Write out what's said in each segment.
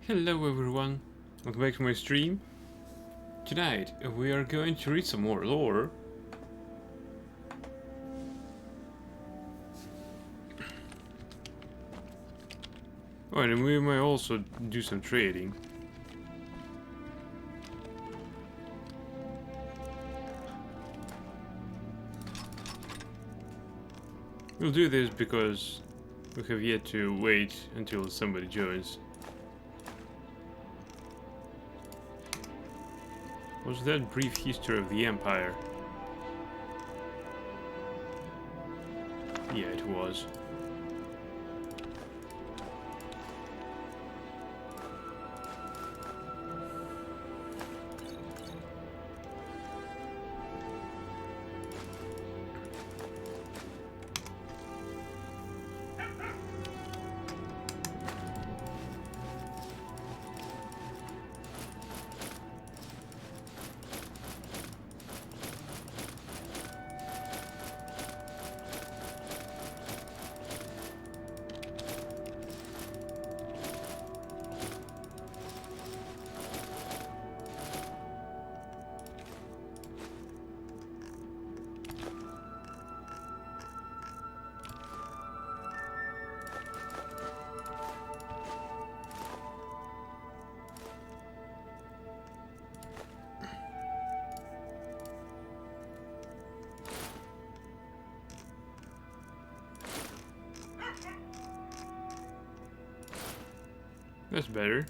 Hello everyone, welcome back to my stream. Tonight we are going to read some more lore. Oh, and we might also do some trading. We'll do this because we have yet to wait until somebody joins. Was that brief history of the Empire? Yeah, it was. That's better.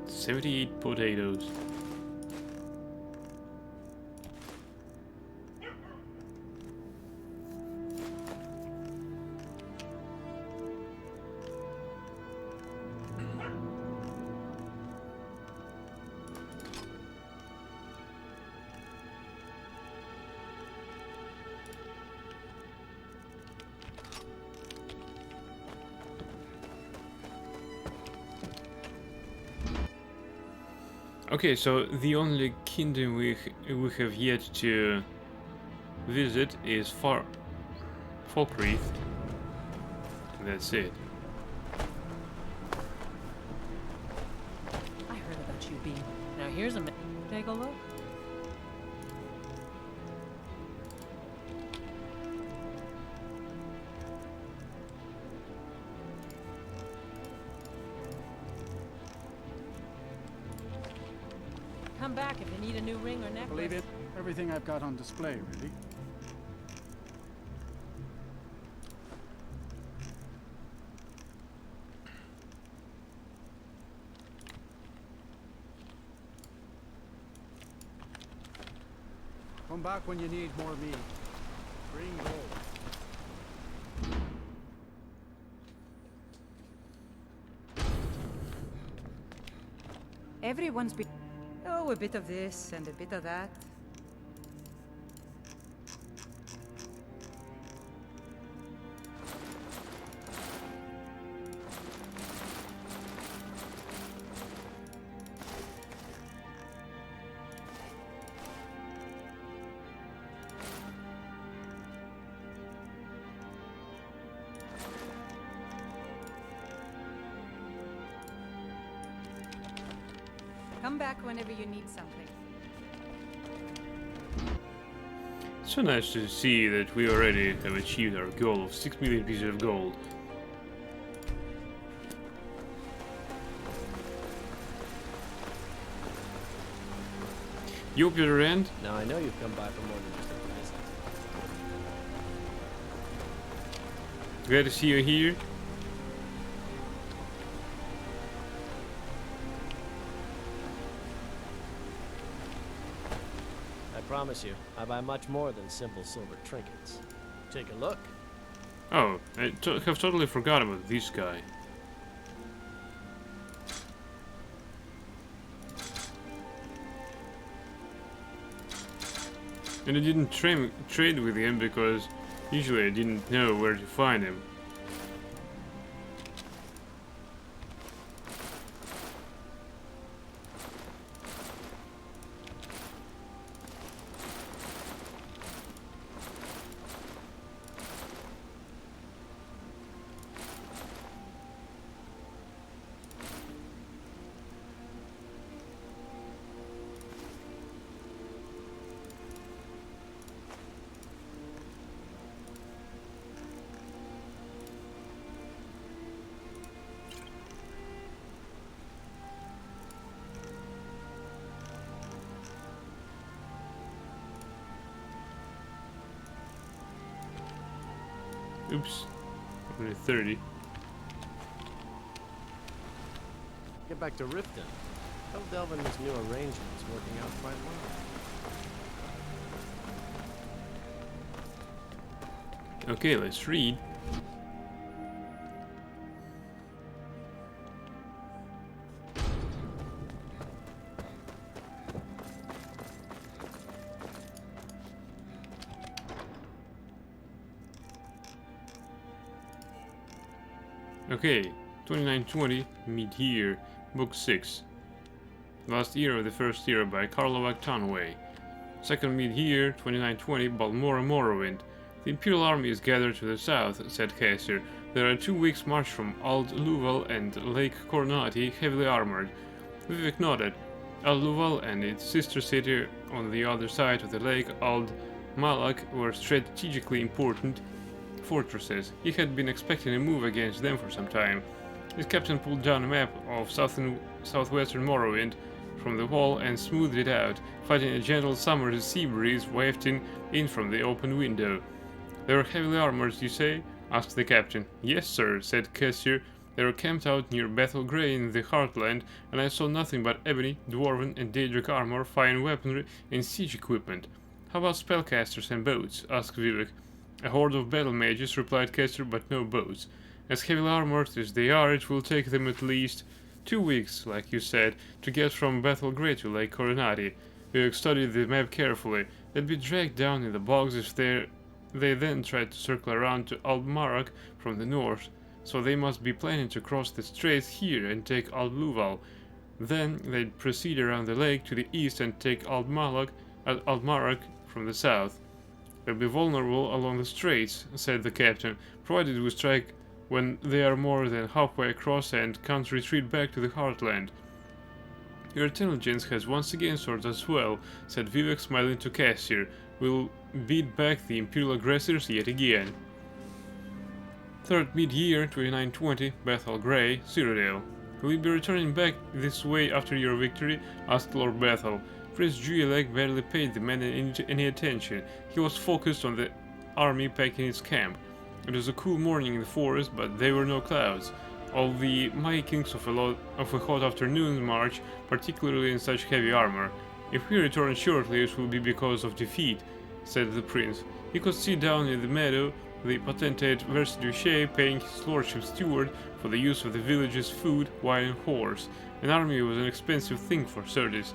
$78 potatoes. Okay, so the only kingdom we have yet to visit is Falkreath. That's it. I heard about you being. Now here's a take a look. Come back if you need a new ring or necklace. Believe it, everything I've got on display, really. Come back when you need more meat. Bring gold. Everyone's been... Oh, a bit of this and a bit of that. Come back whenever you need something. It's so nice to see that we already have achieved our goal of 6 million pieces of gold. You up your end? Now I know you've come by for more than just a visit. Glad to see you here. I promise you, I buy much more than simple silver trinkets. Take a look. Oh, I have totally forgot about this guy. And I didn't trade with him because usually I didn't know where to find him. Oops. Only 30. Get back to Riften. Tell Delvin this new arrangement's working out quite well. Okay, let's read. Okay, 2920, Mid-Year, Book 6. Last Year of the First Year by Karlovac Tanway. Second Mid-Year, 2920, Balmora Morrowind. The Imperial Army is gathered to the south, said Caesar. There are 2 weeks' march from Ald Luval and Lake Coronati, heavily armored. Vivek nodded. Ald Luval and its sister city on the other side of the lake, Ald Malak, were strategically important fortresses. He had been expecting a move against them for some time. His captain pulled down a map of southwestern Morrowind from the wall and smoothed it out, fighting a gentle summer sea breeze wafting in from the open window. "They were heavily armored, you say?" asked the captain. "Yes, sir," said Cassier. "They were camped out near Bethel Grey in the Heartland, and I saw nothing but ebony, dwarven, and Daedric armor, fine weaponry, and siege equipment." "How about spellcasters and boats?" asked Vivek. "A horde of battle mages," replied Cassier, "but no boats. As heavily armored as they are, it will take them at least 2 weeks, like you said, to get from Bethel Grey to Lake Coronati." Vivek studied the map carefully. "They'd be dragged down in the bogs if they then tried to circle around to Aldmarak from the north, so they must be planning to cross the straits here and take Aldluval. Then they'd proceed around the lake to the east and take Aldmarak from the south. They'll be vulnerable along the straits," said the captain, "provided we strike when they are more than halfway across and can't retreat back to the Heartland." "Your intelligence has once again served us well," said Vivek, smiling to Cassier. "We'll beat back the Imperial aggressors yet again." Third Mid-Year, 2920, Bethel Grey, Cyrodiil. "Will you be returning back this way after your victory?" asked Lord Bethel. Prince Juilek barely paid the man any attention. He was focused on the army packing its camp. It was a cool morning in the forest, but there were no clouds. All the makings of a hot afternoon march, particularly in such heavy armor. "If we return shortly, it will be because of defeat," said the prince. He could see down in the meadow the potentate Versailles paying his lordship steward for the use of the village's food, wine and horse. An army was an expensive thing for Sardis.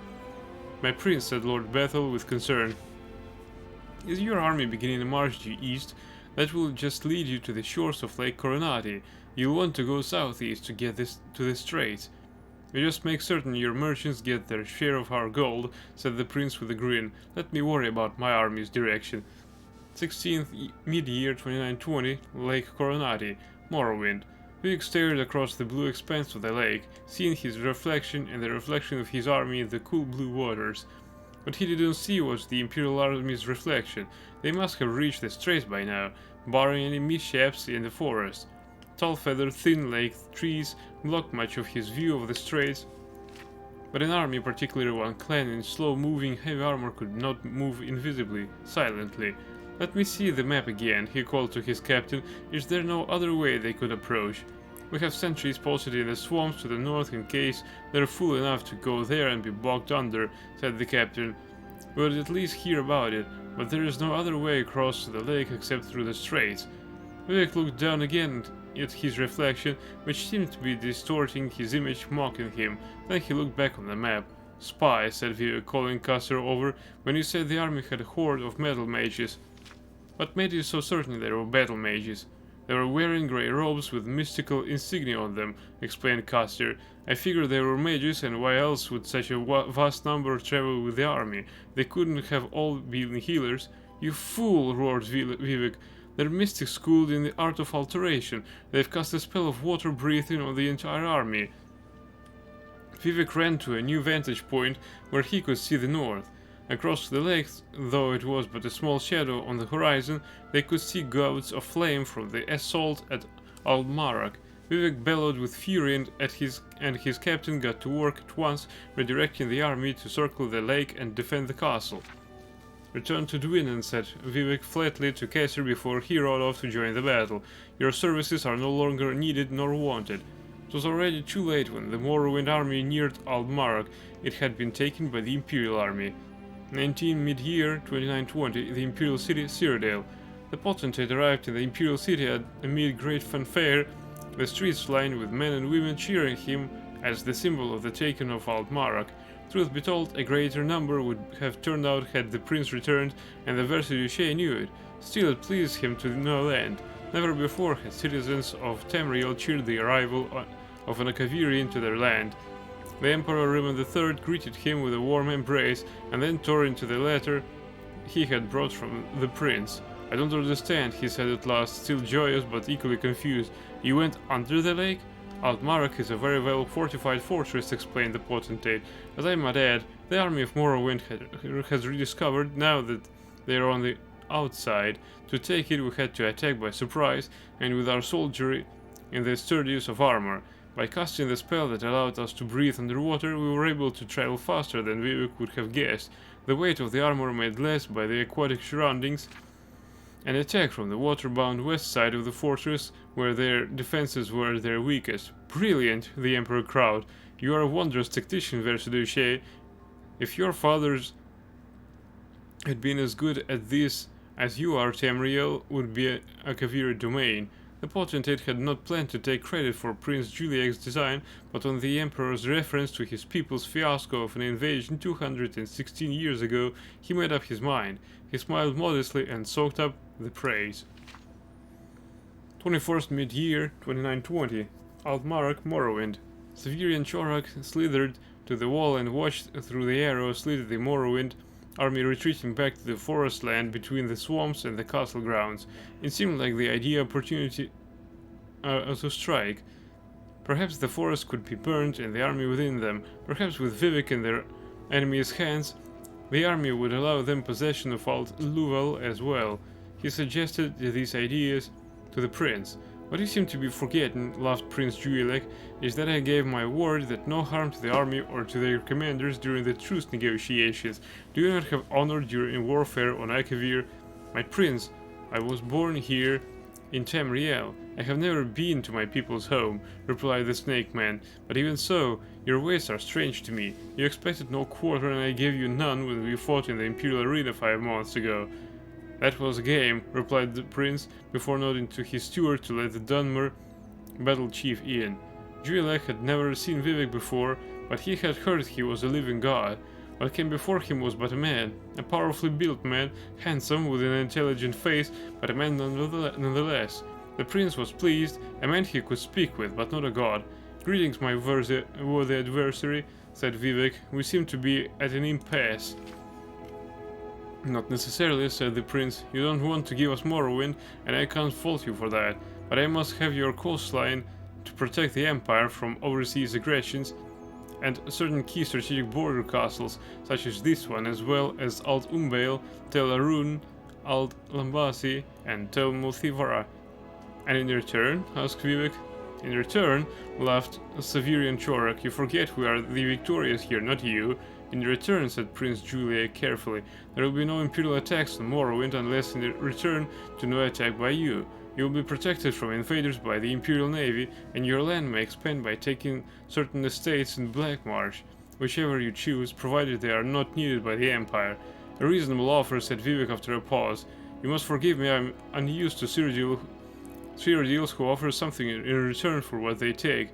"My prince," said Lord Bethel with concern, "is your army beginning a march due east? That will just lead you to the shores of Lake Coronati. You'll want to go southeast to get to the straits." "We just make certain your merchants get their share of our gold," said the prince with a grin. "Let me worry about my army's direction." 16th Mid-Year, 2920, Lake Coronati, Morrowind. Vivek stared across the blue expanse of the lake, seeing his reflection and the reflection of his army in the cool blue waters. What he didn't see was the Imperial Army's reflection. They must have reached the straits by now, barring any mishaps in the forest. Tall feathered, thin lake trees blocked much of his view of the straits, but an army, particularly one clad in slow-moving heavy armor, could not move invisibly, silently. "Let me see the map again," he called to his captain. "Is there no other way they could approach? We have sentries posted in the swamps to the north in case they're fool enough to go there and be bogged under," said the captain. "We'll at least hear about it, but there is no other way across the lake except through the straits." Vivek looked down again at his reflection, which seemed to be distorting his image, mocking him. Then he looked back on the map. "Spy," said Vivek, calling Cassier over, "when you said the army had a horde of metal mages." "What made you so certain they were battle mages?" "They were wearing grey robes with mystical insignia on them," explained Cassier. "I figured they were mages, and why else would such a vast number travel with the army? They couldn't have all been healers." "You fool!" roared Vivek. "They're mystics schooled in the art of alteration. They've cast a spell of water breathing on the entire army." Vivek ran to a new vantage point where he could see the north. Across the lake, though it was but a small shadow on the horizon, they could see gouts of flame from the assault at Aldmarak. Vivek bellowed with fury and his captain got to work at once, redirecting the army to circle the lake and defend the castle. Return to Dwinnen, said Vivek flatly to Caesar before he rode off to join the battle. Your services are no longer needed nor wanted. It was already too late when the Morrowind army neared Aldmark. It had been taken by the Imperial army. 19 mid-year 2920, the Imperial city, Cyrodiil. The potentate arrived in the Imperial city amid great fanfare, the streets lined with men and women cheering him as the symbol of the taking of Aldmark. Truth be told, a greater number would have turned out had the prince returned, and the Versailles Duché knew it. Still, it pleased him to no end. Never before had citizens of Tamriel cheered the arrival of an Akaviri into their land. The Emperor Raymond III greeted him with a warm embrace, and then tore into the letter he had brought from the prince. I don't understand, he said at last, still joyous but equally confused. You went under the lake? Aldmark is a very well fortified fortress, explained the potentate. As I might add, the army of Morrowind has rediscovered, now that they are on the outside. To take it we had to attack by surprise, and with our soldiery in the sturdiest of armor. By casting the spell that allowed us to breathe underwater, we were able to travel faster than Vivek would have guessed. The weight of the armor made less by the aquatic surroundings, and attack from the water-bound west side of the fortress, where their defenses were their weakest. Brilliant, the Emperor crowed. You are a wondrous tactician, Versailles. If your fathers had been as good at this as you are, Tamriel would be a Akaviri domain. The potentate had not planned to take credit for Prince Juliek's design, but on the Emperor's reference to his people's fiasco of an invasion 216 years ago, he made up his mind. He smiled modestly and soaked up the praise. 21st mid-year, 2920. Aldmark, Morrowind. Severian Chorak slithered to the wall and watched through the arrow slit the Morrowind army retreating back to the forest land between the swamps and the castle grounds. It seemed like the ideal opportunity to strike. Perhaps the forest could be burned and the army within them. Perhaps with Vivek in their enemies' hands, the army would allow them possession of Alt Luval as well. He suggested these ideas to the prince. What you seem to be forgetting, laughed Prince Juliek, is that I gave my word that no harm to the army or to their commanders during the truce negotiations. Do you not have honor during warfare on Akavir? My prince, I was born here in Tamriel. I have never been to my people's home, replied the Snake Man, but even so, your ways are strange to me. You expected no quarter and I gave you none when we fought in the Imperial Arena 5 months ago. That was a game, replied the prince, before nodding to his steward to let the Dunmer battle chief in. Juliek had never seen Vivek before, but he had heard he was a living god. What came before him was but a man, a powerfully built man, handsome, with an intelligent face, but a man nonetheless. The prince was pleased, a man he could speak with, but not a god. Greetings, my worthy adversary, said Vivek. We seem to be at an impasse. Not necessarily, said the prince. You don't want to give us Morrowind, and I can't fault you for that. But I must have your coastline to protect the Empire from overseas aggressions, and certain key strategic border castles, such as this one, as well as Alt Umbail, Tel Arun, Alt Lambasi, and Tel Muthivara. And in return? Asked Vivek. In return, laughed Severian Chorak, you forget we are the victorious here, not you. In return, said Prince Juliek carefully, there will be no Imperial attacks on Morrowind unless in return to no attack by you. You will be protected from invaders by the Imperial Navy, and your land may expand by taking certain estates in Blackmarsh, whichever you choose, provided they are not needed by the Empire. A reasonable offer, said Vivek after a pause. You must forgive me, I am unused to Cyrodiils who offer something in return for what they take.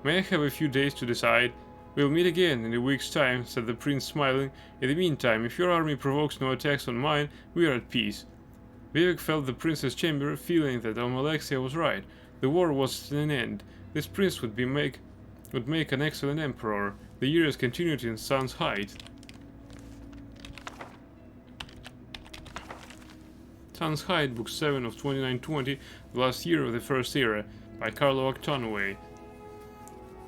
May I have a few days to decide? We'll meet again in a week's time, said the prince, smiling. In the meantime, if your army provokes no attacks on mine, we are at peace. Vivek felt the prince's chamber, feeling that Almalexia was right. The war was at an end. This prince would make an excellent emperor. The years continued in Sun's Height. Sun's Height, Book 7 of 2920, The Last Year of the First Era, by Carlo Octonaway.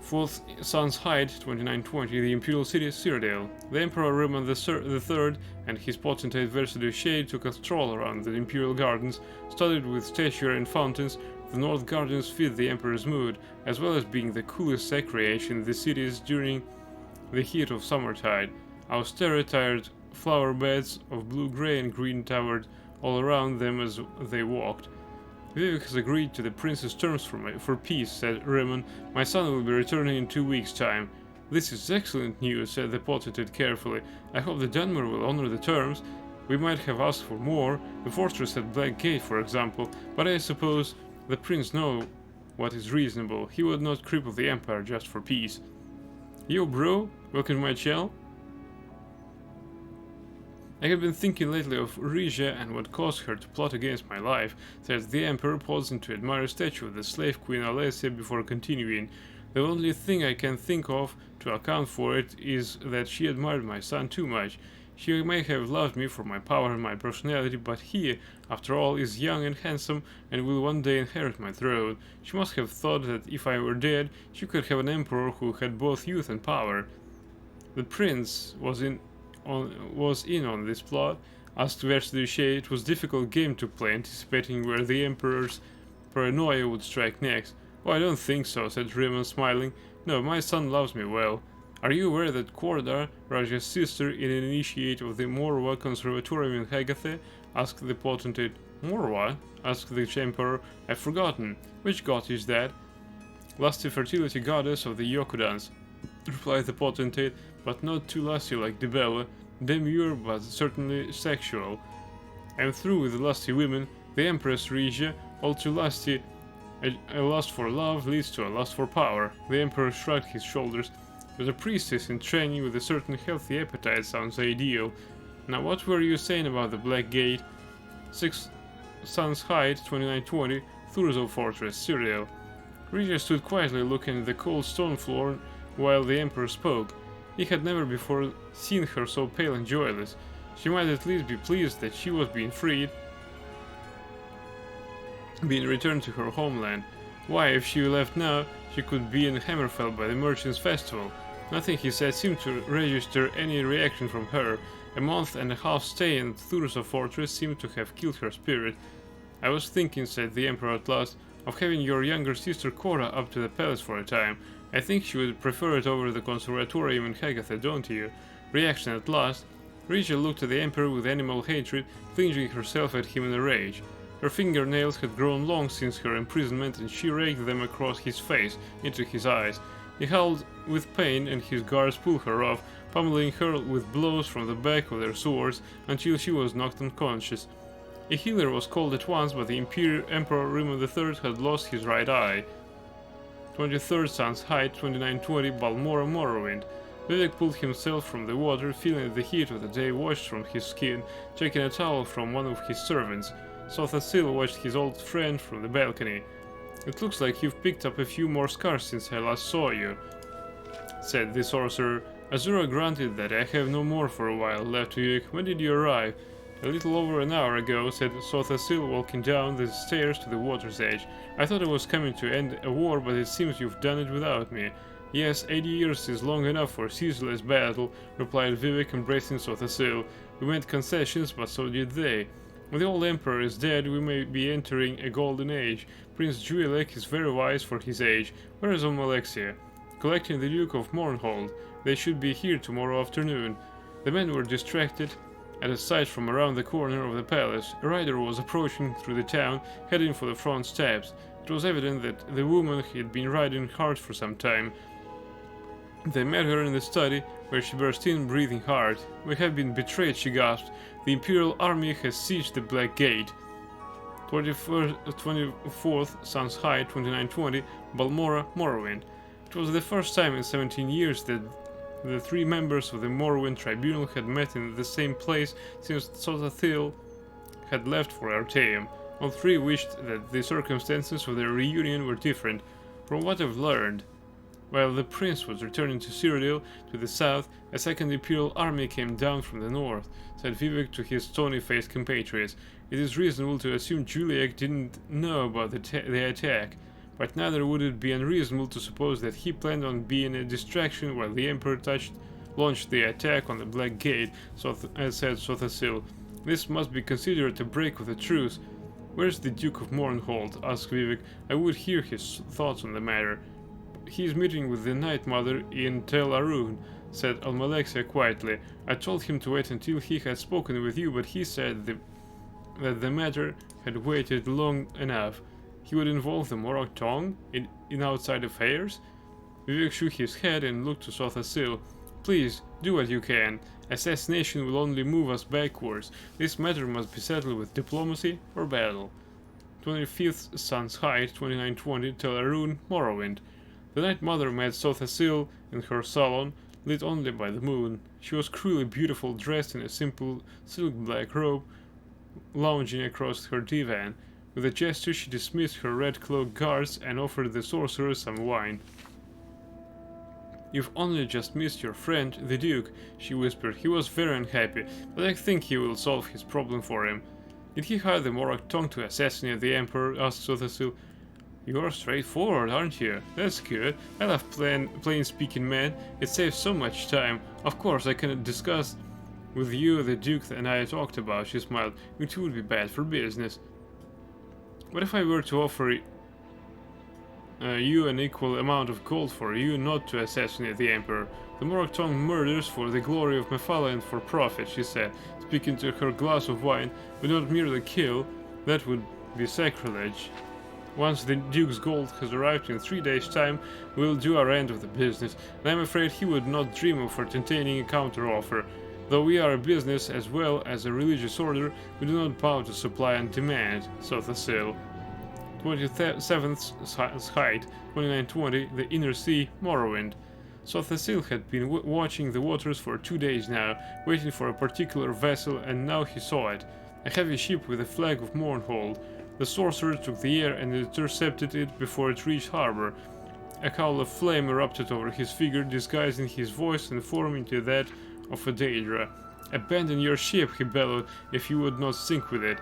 4th Sun's Height, 2920, the Imperial City, Cyrodiil. The Emperor Raymond III and his potentate Versailles took a stroll around the Imperial Gardens, studded with statuary and fountains. The North Gardens fit the Emperor's mood, as well as being the coolest recreation in the cities during the heat of summertide. Austere, tired flower beds of blue, grey and green towered all around them as they walked. Vivek has agreed to the prince's terms for peace, said Raymond. My son will be returning in 2 weeks' time. This is excellent news, said the potentate carefully. I hope the Dunmer will honor the terms. We might have asked for more, the fortress at Black Gate, for example, but I suppose the prince knows what is reasonable. He would not cripple the empire just for peace. Yo, bro, welcome to my channel. I have been thinking lately of Regia and what caused her to plot against my life, said the Emperor, pausing to admire a statue of the slave queen Alessia before continuing. The only thing I can think of to account for it is that she admired my son too much. She may have loved me for my power and my personality, but he, after all, is young and handsome and will one day inherit my throne. She must have thought that if I were dead, she could have an emperor who had both youth and power. The prince was in on this plot. Asked Versailles, it was a difficult game to play, anticipating where the emperor's paranoia would strike next. Oh, I don't think so, said Raymond, smiling. No, my son loves me well. Are you aware that Korda, Raja's sister, is an initiate of the Morwa Conservatorium in Hegathe? Asked the potentate. Morwa? Asked the emperor. I've forgotten. Which god is that? Lusty fertility goddess of the Yokudans, replied the potentate, but not too lusty like Dibella, demure but certainly sexual. I'm through with the lusty women. The Empress Regia, all too lusty. A lust for love leads to a lust for power. The Emperor shrugged his shoulders. But a priestess in training with a certain healthy appetite sounds ideal. Now what were you saying about the Black Gate? 6 Suns Height, 2920, Thurzo Fortress, Cyrodiil. Regia stood quietly looking at the cold stone floor while the Emperor spoke. He had never before seen her so pale and joyless. She might at least be pleased that she was being freed, being returned to her homeland. Why, if she left now, she could be in Hammerfell by the Merchants' Festival. Nothing he said seemed to register any reaction from her. A month and a half stay in Thurzo Fortress seemed to have killed her spirit. I was thinking, said the Emperor at last, of having your younger sister Cora up to the palace for a time. I think she would prefer it over the conservatorium in Hegathe, don't you? Reaction at last. Regia looked at the Emperor with animal hatred, flinging herself at him in a rage. Her fingernails had grown long since her imprisonment, and she raked them across his face, into his eyes. He howled with pain, and his guards pulled her off, pummeling her with blows from the back of their swords until she was knocked unconscious. A healer was called at once, but the Emperor Raymond III had lost his right eye. 23rd Sun's Height, 2920, Balmora, Morrowind. Vivek pulled himself from the water, feeling the heat of the day washed from his skin, taking a towel from one of his servants. Sothasil watched his old friend from the balcony. It looks like you've picked up a few more scars since I last saw you, said the sorcerer. Azura granted that. I have no more for a while, laughed Vivek. When did you arrive? A little over an hour ago, said Sothasil, walking down the stairs to the water's edge. I thought I was coming to end a war, but it seems you've done it without me. Yes, 80 years is long enough for a ceaseless battle, replied Vivek, embracing Sothasil. We made concessions, but so did they. When the old emperor is dead, we may be entering a golden age. Prince Juilek is very wise for his age. Where is Alexia? Collecting the Duke of Mournhold. They should be here tomorrow afternoon. The men were distracted at a sight from around the corner of the palace. A rider was approaching through the town, heading for the front steps. It was evident that the woman had been riding hard for some time. They met her in the study, where she burst in, breathing hard. We have been betrayed, she gasped. The Imperial Army has sieged the Black Gate. 24th Sun's Height, 2920, Balmora, Morrowind. It was the first time in 17 years that the 3 members of the Morrowind Tribunal had met in the same place since Sothasil had left for Artaeum. All 3 wished that the circumstances of their reunion were different. From what I've learned, while the prince was returning to Cyrodiil to the south, a second Imperial army came down from the north, said Vivek to his stony-faced compatriots. It is reasonable to assume Juliak didn't know about the attack, but neither would it be unreasonable to suppose that he planned on being a distraction while the Emperor launched the attack on the Black Gate, said Sothasil. This must be considered a break with the truce. Where's the Duke of Mournhold? Asked Vivek. I would hear his thoughts on the matter. He is meeting with the Night Mother in Tel Arun. said Almalexia quietly. I told him to wait until he had spoken with you, but he said that the matter had waited long enough. He would involve the Morag Tong in outside affairs? Vivek shook his head and looked to Sothasil. Please, do what you can. Assassination will only move us backwards. This matter must be settled with diplomacy or battle. 25th Sun's Height, 2920, Tel Arun, Morrowind. The Night Mother met Sothasil in her salon, lit only by the moon. She was cruelly beautiful, dressed in a simple silk black robe, lounging across her divan. With a gesture she dismissed her red-cloaked guards and offered the sorcerer some wine. You've only just missed your friend, the Duke, she whispered. He was very unhappy, but I think you will solve his problem for him. Did he hire the Morag Tong to assassinate the Emperor? Asked Sothasil. You're straightforward, aren't you? That's good. I love plain-speaking men. It saves so much time. Of course, I can discuss with you the Duke and I talked about, she smiled. It would be bad for business. What if I were to offer you an equal amount of gold for you not to assassinate the Emperor? The Morag Tong murders for the glory of Mephala and for profit, she said, speaking to her glass of wine, but not merely kill. That would be sacrilege. Once the Duke's gold has arrived in 3 days' time, we'll do our end of the business, and I'm afraid he would not dream of entertaining a counter-offer. Though we are a business as well as a religious order, we do not bow to supply and demand, Sothasil. 27th Height, 2920, the Inner Sea, Morrowind. Sothasil had been watching the waters for 2 days now, waiting for a particular vessel, and now he saw it. A heavy ship with a flag of Mournhold. The sorcerer took the air and intercepted it before it reached harbor. A cowl of flame erupted over his figure, disguising his voice and form into that of a Daedra. Abandon your ship, he bellowed, if you would not sink with it.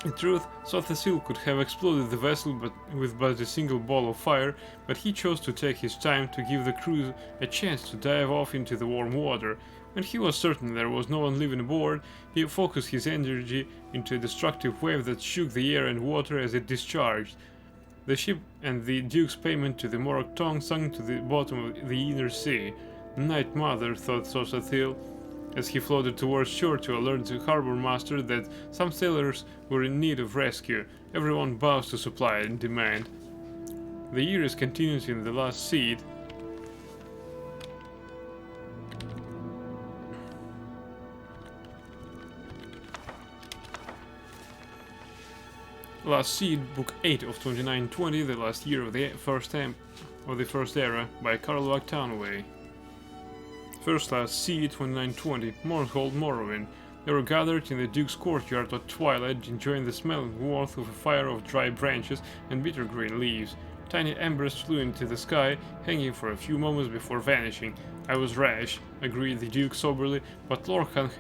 In truth, Sothasil could have exploded the vessel with but a single ball of fire, but he chose to take his time to give the crew a chance to dive off into the warm water. When he was certain there was no one living aboard, he focused his energy into a destructive wave that shook the air and water as it discharged. The ship and the Duke's payment to the Morag Tong sunk to the bottom of the Inner Sea. Night Mother, thought Sothasil, as he floated towards shore to alert the harbor master that some sailors were in need of rescue. Everyone bows to supply and demand. The year is continued in the last seed. Last Seed, Book 8 of 2920, the last year of the first era, by Carlo Octanaway. First Last Seed, 2920, Mournhold, Morrowind. They were gathered in the Duke's courtyard at twilight, enjoying the smell and warmth of a fire of dry branches and bitter green leaves. Tiny embers flew into the sky, hanging for a few moments before vanishing. I was rash, agreed the Duke soberly, but Lorkhan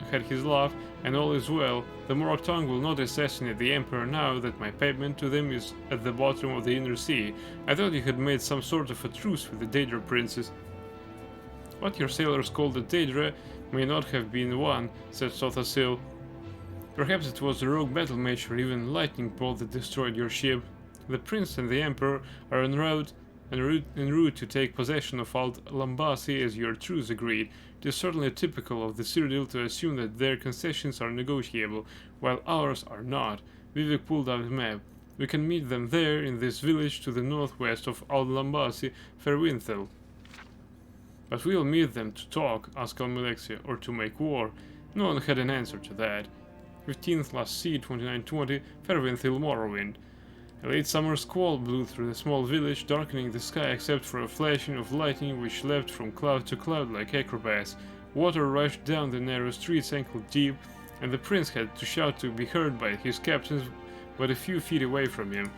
had his laugh, and all is well. The Morag Tong will not assassinate the Emperor now that my payment to them is at the bottom of the Inner Sea. I thought you had made some sort of a truce with the Daedra princess. What your sailors called the Daedra may not have been one, said Sothasil. Perhaps it was the rogue battle mage or even lightning bolt that destroyed your ship. The prince and the Emperor are en route to take possession of Alt Lambasi as your truce agreed. It is certainly typical of the Cyrodiil to assume that their concessions are negotiable, while ours are not. Vivek pulled out a map. We can meet them there, in this village to the northwest of Alt Lambasi, Fairwinthel. But we'll meet them to talk, asked Almalexia, or to make war. No one had an answer to that. 15th Last Seed, 2920, Fairwinthel, Morrowind. A late summer squall blew through the small village, darkening the sky except for a flashing of lightning which leapt from cloud to cloud like acrobats. Water rushed down the narrow streets ankle deep, and the prince had to shout to be heard by his captains but a few feet away from him.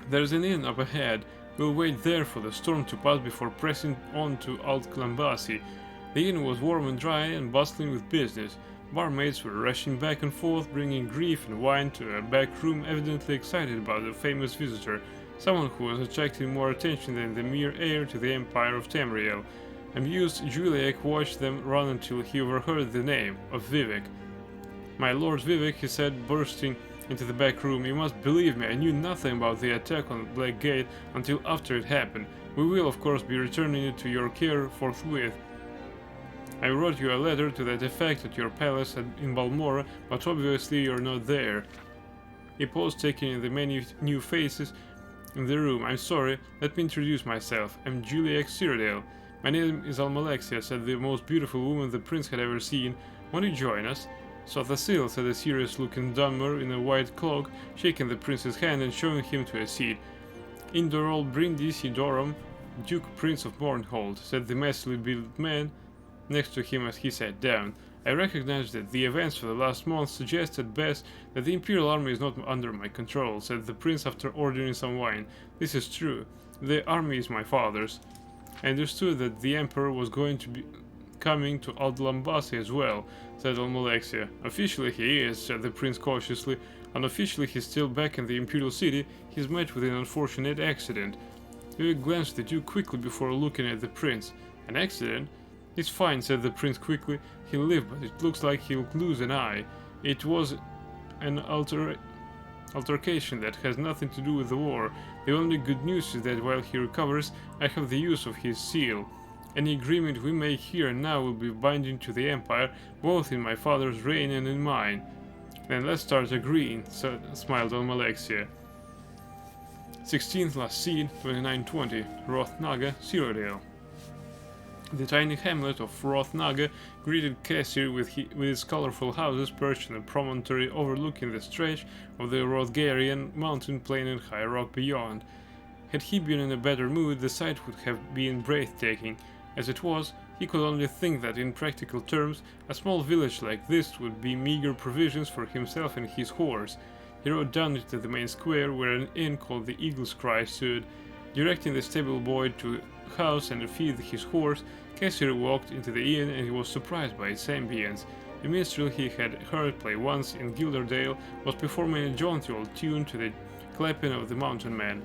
There's an inn up ahead. We'll wait there for the storm to pass before pressing on to Alt Lambasi. The inn was warm and dry and bustling with business. Barmaids were rushing back and forth, bringing grief and wine to a back room, evidently excited about the famous visitor, someone who was attracting more attention than the mere heir to the Empire of Tamriel. Amused, Juliak watched them run until he overheard the name of Vivek. My lord Vivek, he said, bursting into the back room, you must believe me, I knew nothing about the attack on Black Gate until after it happened. We will, of course, be returning it to your care forthwith. I wrote you a letter to that effect at your palace in Balmora, but obviously you're not there. He paused, taking in the many new faces in the room. I'm sorry, let me introduce myself. I'm Julia Cyrodiil. My name is Almalexia, said the most beautiful woman the prince had ever seen. Won't you join us? Sothasil, said a serious-looking Dunmer in a white cloak, shaking the prince's hand and showing him to a seat. Indorol Brindisi Dorum, Duke Prince of Mournhold, said the massively built man next to him as he sat down. I recognize that the events of the last month suggest at best that the Imperial Army is not under my control, said the prince after ordering some wine. This is true. The army is my father's. I understood that the Emperor was going to be coming to Aldlambasi as well, said Almalexia. Officially he is, said the prince cautiously. Unofficially he's still back in the Imperial City. He's met with an unfortunate accident. He glanced at the Duke quickly before looking at the prince. An accident? It's fine, said the prince quickly. He'll live, but it looks like he'll lose an eye. It was an altercation that has nothing to do with the war. The only good news is that while he recovers, I have the use of his seal. Any agreement we make here and now will be binding to the Empire, both in my father's reign and in mine. Then let's start agreeing, smiled Almalexia. 16th last scene, 2920, Rothnaga, Cyrodiil. The tiny hamlet of Rothnaga greeted Cassir with its colorful houses perched on a promontory overlooking the stretch of the Rothgarian mountain plain and high rock beyond. Had he been in a better mood, the sight would have been breathtaking. As it was, he could only think that in practical terms, a small village like this would be meager provisions for himself and his horse. He rode down into the main square where an inn called the Eagle's Cry stood. Directing the stable boy to house and feed his horse, Cassir walked into the inn and he was surprised by its ambience. The minstrel he had heard play once in Gilderdale was performing a jaunty old tune to the clapping of the mountain man.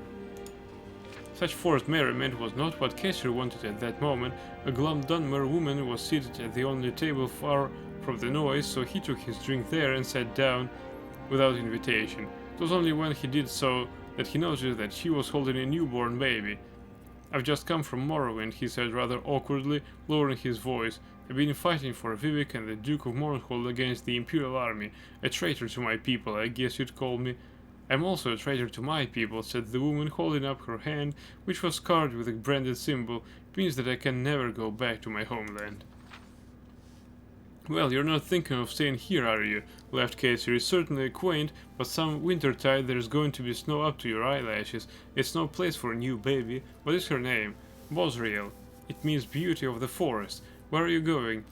Such forced merriment was not what Cassir wanted at that moment. A glum Dunmer woman was seated at the only table far from the noise, so he took his drink there and sat down without invitation. It was only when he did so that he noticed that she was holding a newborn baby. I've just come from Morrowind, he said rather awkwardly, lowering his voice. I've been fighting for Vivek and the Duke of Mournhold against the Imperial Army. A traitor to my people, I guess you'd call me. I'm also a traitor to my people, said the woman, holding up her hand, which was scarred with a branded symbol. It means that I can never go back to my homeland. Well, you're not thinking of staying here, are you? Laughed Cassir. It's certainly quaint, but some wintertide there's going to be snow up to your eyelashes. It's no place for a new baby. What is her name? Bosriel. It means beauty of the forest. Where are you going?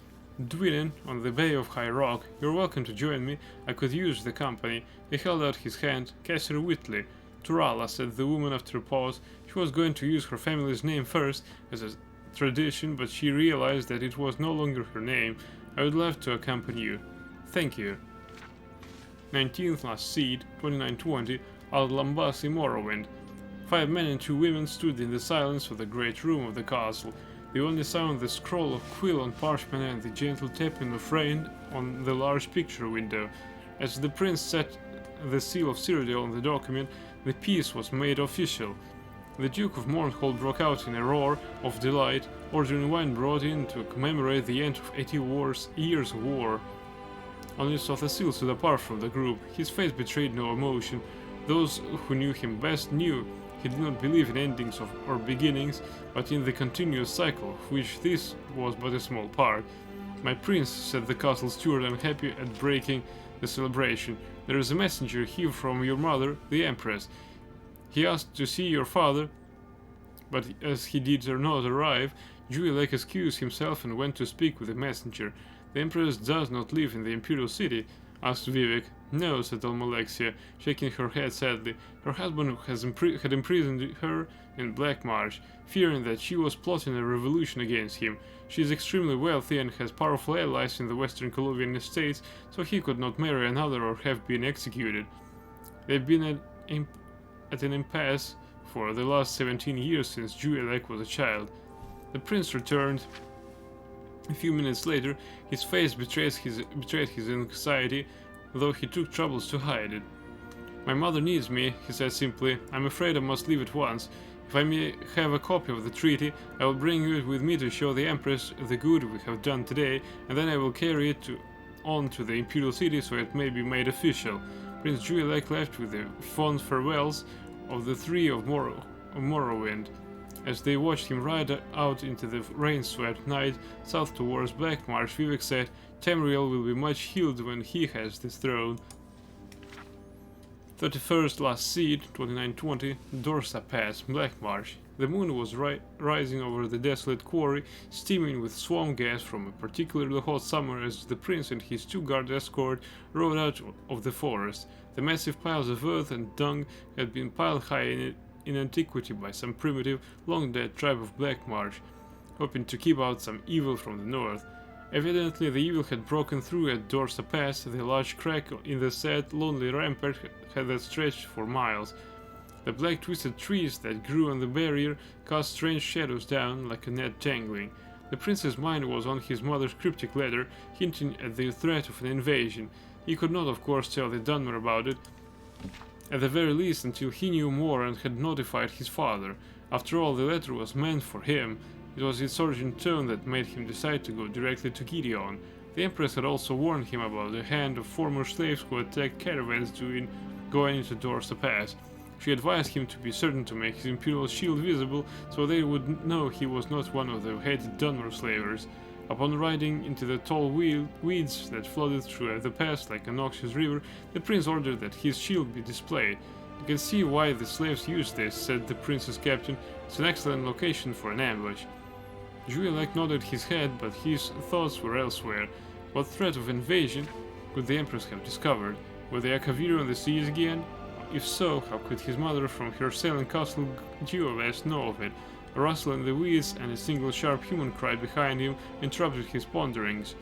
Dwynn, on the Bay of High Rock. You're welcome to join me. I could use the company. He held out his hand. Cassir Whitley. Turala, said the woman after a pause. She was going to use her family's name first, as a tradition, but she realized that it was no longer her name. I would love to accompany you. Thank you. 19th last seed, 2920, Aldlambasi, Morrowind. 5 men and 2 women stood in the silence of the great room of the castle. The only sound the scroll of quill on parchment and the gentle tapping of rain on the large picture window. As the prince set the seal of Cyrodiil on the document, the peace was made official. The Duke of Mournhold broke out in a roar of delight, ordering wine brought in to commemorate the end of 80 years of war. Only Sothasil stood apart from the group. His face betrayed no emotion. Those who knew him best knew he did not believe in endings or beginnings, but in the continuous cycle, of which this was but a small part. My prince, said the castle steward, unhappy at breaking the celebration. There is a messenger here from your mother, the Empress. He asked to see your father, but as he did not arrive, Juilek excused himself and went to speak with the messenger. The Empress does not live in the Imperial City, asked Vivek. No, said Almalexia, shaking her head sadly. Her husband had imprisoned her in Black Marsh, fearing that she was plotting a revolution against him. She is extremely wealthy and has powerful allies in the Western Colovian estates, so he could not marry another or have been executed. They've been at an impasse for the last 17 years since Juilek was a child. The prince returned. A few minutes later, his face betrayed his anxiety, though he took troubles to hide it. My mother needs me, he said simply. I'm afraid I must leave at once. If I may have a copy of the treaty, I will bring it with me to show the Empress the good we have done today, and then I will carry it on to the Imperial City so it may be made official. Prince Juilek left with the fond farewells of the three of Morrowind. As they watched him ride out into the rain-swept night south towards Blackmarsh, Vivek said, "Tamriel will be much healed when he has this throne." 31st Last Seed, 2920, Dorsa Pass, Blackmarsh. The moon was rising over the desolate quarry, steaming with swamp gas from a particularly hot summer as the prince and his two-guard escort rode out of the forest. The massive piles of earth and dung had been piled high in antiquity by some primitive, long-dead tribe of Blackmarsh, hoping to keep out some evil from the north. Evidently, the evil had broken through at Dorsa Pass. The large crack in the sad, lonely rampart had stretched for miles. The black twisted trees that grew on the barrier cast strange shadows down like a net tangling. The prince's mind was on his mother's cryptic letter, hinting at the threat of an invasion. He could not, of course, tell the Dunmer about it, at the very least until he knew more and had notified his father. After all, the letter was meant for him. It was its urgent tone that made him decide to go directly to Gideon. The Empress had also warned him about the hand of former slaves who attacked caravans going into Dorsa Pass. She advised him to be certain to make his imperial shield visible so they would know he was not one of the hated Dunmer slavers. Upon riding into the tall weeds that flooded through the pass like a noxious river, the prince ordered that his shield be displayed. "You can see why the slaves use this," said the prince's captain. "It's an excellent location for an ambush." Juilek nodded his head, but his thoughts were elsewhere. What threat of invasion could the Empress have discovered? Were the Akaviri on the seas again? If so, how could his mother from her sailing castle Geovest know of it? A rustle in the weeds and a single sharp human cry behind him interrupted his ponderings.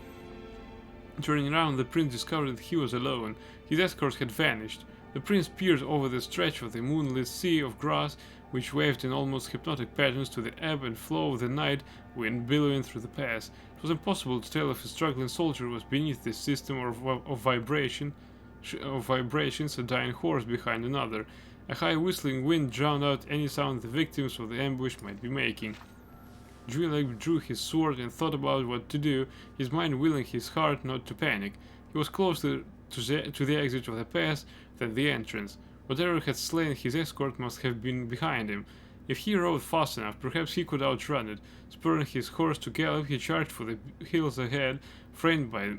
Turning around, the prince discovered that he was alone. His escort had vanished. The prince peered over the stretch of the moonlit sea of grass, which waved in almost hypnotic patterns to the ebb and flow of the night wind billowing through the pass. It was impossible to tell if a struggling soldier was beneath this system of vibrations, a dying horse behind another. A high whistling wind drowned out any sound the victims of the ambush might be making. Juilek drew his sword and thought about what to do, his mind willing his heart not to panic. He was closer to the exit of the pass than the entrance. Whatever had slain his escort must have been behind him. If he rode fast enough, perhaps he could outrun it. Spurring his horse to gallop, he charged for the hills ahead, framed by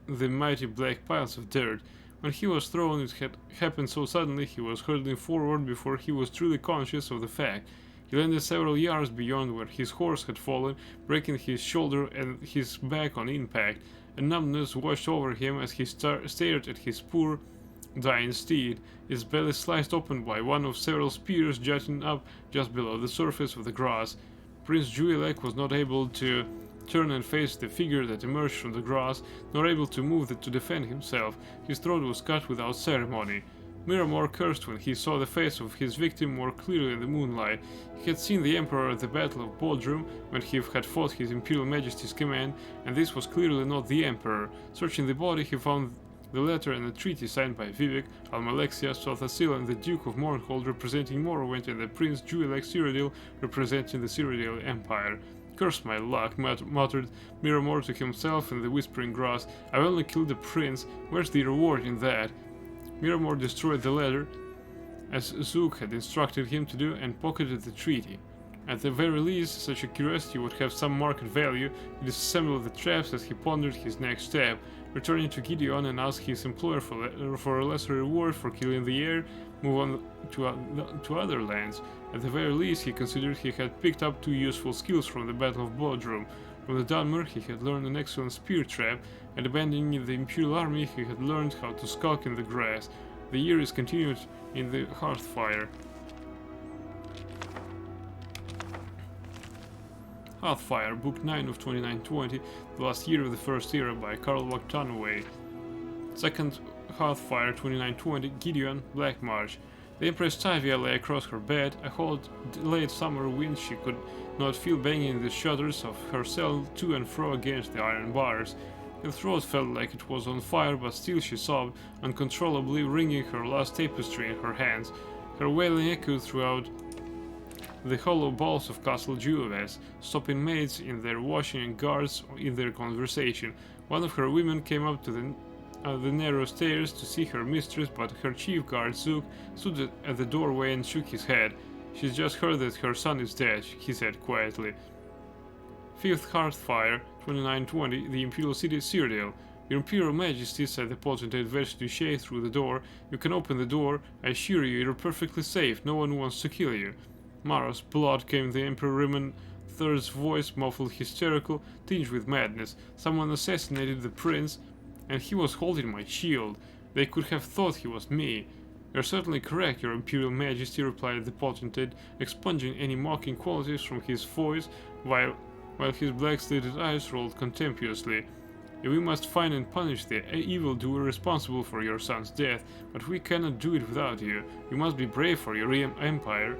the mighty black piles of dirt. When he was thrown, it had happened so suddenly he was hurtling forward before he was truly conscious of the fact. He landed several yards beyond where his horse had fallen, breaking his shoulder and his back on impact. A numbness washed over him as he stared at his poor, dying steed, its belly sliced open by one of several spears jutting up just below the surface of the grass. Prince Juilek was not able to turn and face the figure that emerged from the grass, nor able to move to defend himself. His throat was cut without ceremony. Miramor cursed when he saw the face of his victim more clearly in the moonlight. He had seen the Emperor at the Battle of Bodrum, when he had fought his Imperial Majesty's command, and this was clearly not the Emperor. Searching the body, he found the letter and a treaty signed by Vivek, Almalexia, Sothasil, and the Duke of Mournhold representing Morrowind, and the Prince Juilek Cyrodiil representing the Cyrodiil Empire. "Curse my luck," muttered Miramor to himself in the whispering grass. "I've only killed the prince. Where's the reward in that?" Miramor destroyed the letter, as Zook had instructed him to do, and pocketed the treaty. At the very least, such a curiosity would have some market value. He disassembled the traps as he pondered his next step. Returning to Gideon and ask his employer for a lesser reward for killing the heir, move on to other lands. At the very least, he considered he had picked up 2 useful skills from the Battle of Bodrum. From the Dunmer, he had learned an excellent spear trap, and abandoning the Imperial army, he had learned how to skulk in the grass. The year is continued in the Hearthfire. Hearthfire, Book 9 of 2920, The Last Year of the First Era by Karlwag Tunaway. Second Hearthfire 2920, Gideon, Blackmarsh. The Empress Tavia lay across her bed, a hot late summer wind she could not feel banging the shutters of her cell to and fro against the iron bars. Her throat felt like it was on fire, but still she sobbed uncontrollably, wringing her last tapestry in her hands. Her wailing echoed throughout the hollow balls of Castle Julius, stopping maids in their washing and guards in their conversation. One of her women came up to the narrow stairs to see her mistress, but her chief guard, Zook, stood at the doorway and shook his head. "She's just heard that her son is dead," he said quietly. 5th Hearthfire, 2920, the Imperial City, Cyrodiil. "Your Imperial Majesty," said the potentate Vesh through the door. "You can open the door. I assure you, you're perfectly safe. No one wants to kill you." "Maros, blood," came the Emperor Rimmon III's voice, muffled, hysterical, tinged with madness. "Someone assassinated the prince, and he was holding my shield. They could have thought he was me." "You're certainly correct, Your Imperial Majesty," replied the potentate, expunging any mocking qualities from his voice, while his black-slitted eyes rolled contemptuously. "We must find and punish the evildoer responsible for your son's death, but we cannot do it without you. You must be brave for your empire."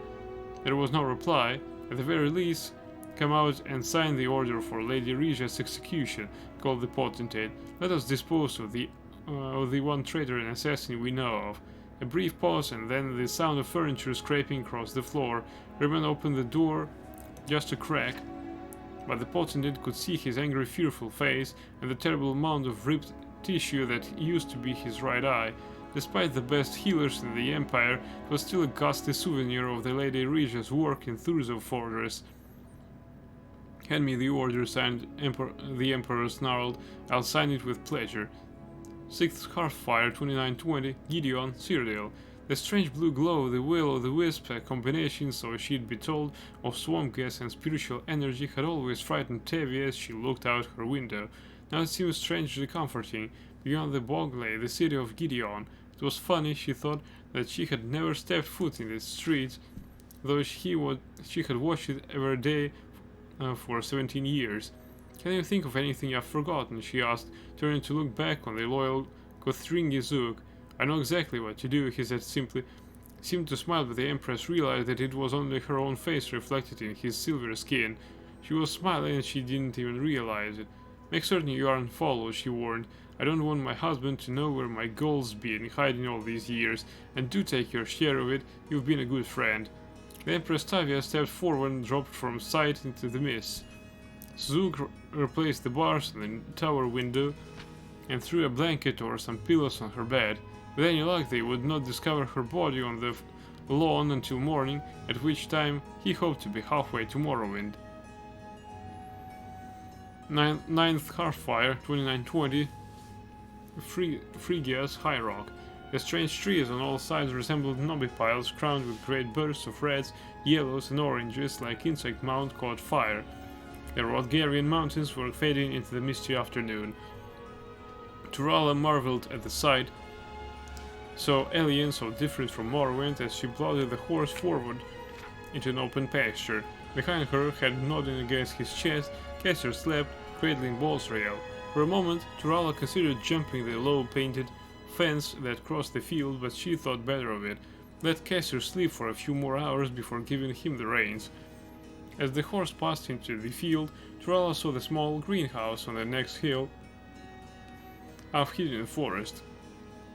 There was no reply. "At the very least, come out and sign the order for Lady Regia's execution," called the potentate. "Let us dispose of the one traitor and assassin we know of." A brief pause, and then the sound of furniture scraping across the floor. Rimmon opened the door just a crack, but the potentate could see his angry, fearful face and the terrible amount of ripped tissue that used to be his right eye. Despite the best healers in the Empire, it was still a ghastly souvenir of the Lady Regia's work in Thurzo Fortress. "Hand me the order," signed the Emperor snarled. "I'll sign it with pleasure." 6th Hearthfire, 2920, Gideon, Cyrodiil. The strange blue glow, the will-o'-the-wisp, a combination, so she'd be told, of swamp gas and spiritual energy, had always frightened Tevye as she looked out her window. Now it seemed strangely comforting. Beyond the bog lay the city of Gideon. It was funny, she thought, that she had never stepped foot in its streets, though she had watched it every day for 17 years. "Can you think of anything I've forgotten?" she asked, turning to look back on the loyal Kothringi Zook. "I know exactly what to do," he said simply. He seemed to smile, but the Empress realized that it was only her own face reflected in his silver skin. She was smiling and she didn't even realize it. "Make certain you aren't followed," she warned. "I don't want my husband to know where my gold's been hiding all these years, and do take your share of it. You've been a good friend." The Empress Tavia stepped forward and dropped from sight into the mist. Zook replaced the bars on the tower window and threw a blanket or some pillows on her bed. With any luck, they would not discover her body on the lawn until morning, at which time he hoped to be halfway to Morrowind. 9th Hearthfire, 2920, Phrygia's High Rock. The strange trees on all sides resembled knobby piles crowned with great bursts of reds, yellows, and oranges, like insect mound caught fire. The Rodgarian mountains were fading into the misty afternoon. Turala marveled at the sight, so alien, so different from Morrowind, as she plodded the horse forward into an open pasture. Behind her, head nodding against his chest, Cassir slept, cradling Bosrael. For a moment, Turala considered jumping the low-painted fence that crossed the field, but she thought better of it. Let Cassir sleep for a few more hours before giving him the reins. As the horse passed into the field, Turala saw the small greenhouse on the next hill, half hidden in the forest.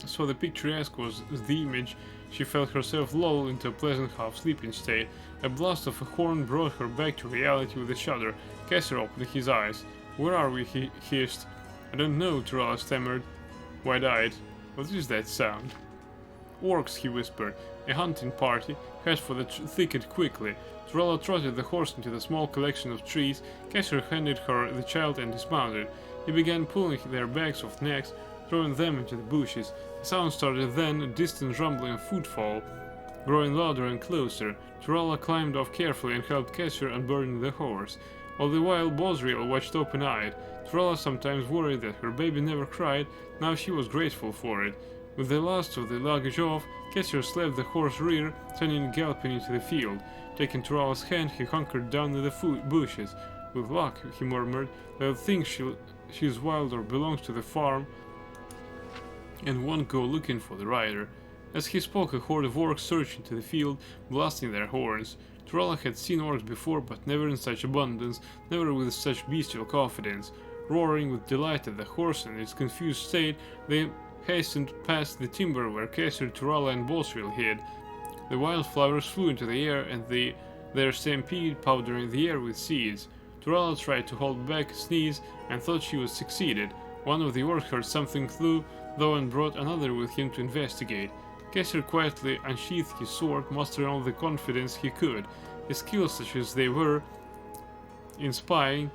So the picturesque was the image, she felt herself lulled into a pleasant half-sleeping state. A blast of a horn brought her back to reality with a shudder. Cassir opened his eyes. "Where are we?" he hissed. "I don't know," Turala stammered, wide-eyed. "What is that sound?" "Orcs," he whispered. "A hunting party. Head for the thicket quickly." Turala trotted the horse into the small collection of trees. Cassir handed her the child and dismounted. He began pulling their backs off necks, throwing them into the bushes. The sound started then, a distant rumbling footfall, growing louder and closer. Turala climbed off carefully and helped Cassir unburden the horse. All the while Bosrael watched open-eyed. Turala sometimes worried that her baby never cried, now she was grateful for it. With the last of the luggage off, Cassir slapped the horse's rear, sending it galloping into the field. Taking Turala's hand, he hunkered down in the bushes. "With luck," he murmured, "they'll think she's wild or belongs to the farm and won't go looking for the rider." As he spoke, a horde of orcs surged into the field, blasting their horns. Turala had seen orcs before, but never in such abundance, never with such bestial confidence. Roaring with delight at the horse and its confused state, they hastened past the timber where Cassir, Turala, and Bosrael hid. The wildflowers flew into the air, and the their stampede powdering the air with seeds. Turala tried to hold back a sneeze and thought she was succeeded. One of the orcs heard something though and brought another with him to investigate. Kesser quietly unsheathed his sword, mustering all the confidence he could. His skills, such as they were in spying,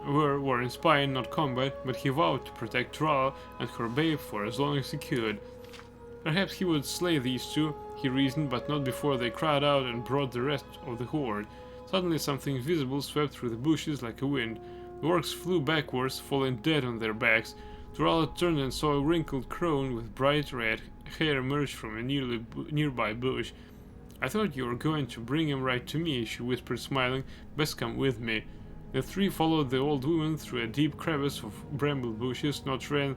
not combat, but he vowed to protect Turala and her babe for as long as he could. Perhaps he would slay these two, he reasoned, but not before they cried out and brought the rest of the horde. Suddenly something visible swept through the bushes like a wind. The orcs flew backwards, falling dead on their backs. Turala turned and saw a wrinkled crone with bright red hair emerge from a nearby bush. "I thought you were going to bring him right to me," she whispered, smiling. "Best come with me." The three followed the old woman through a deep crevice of bramble bushes, ran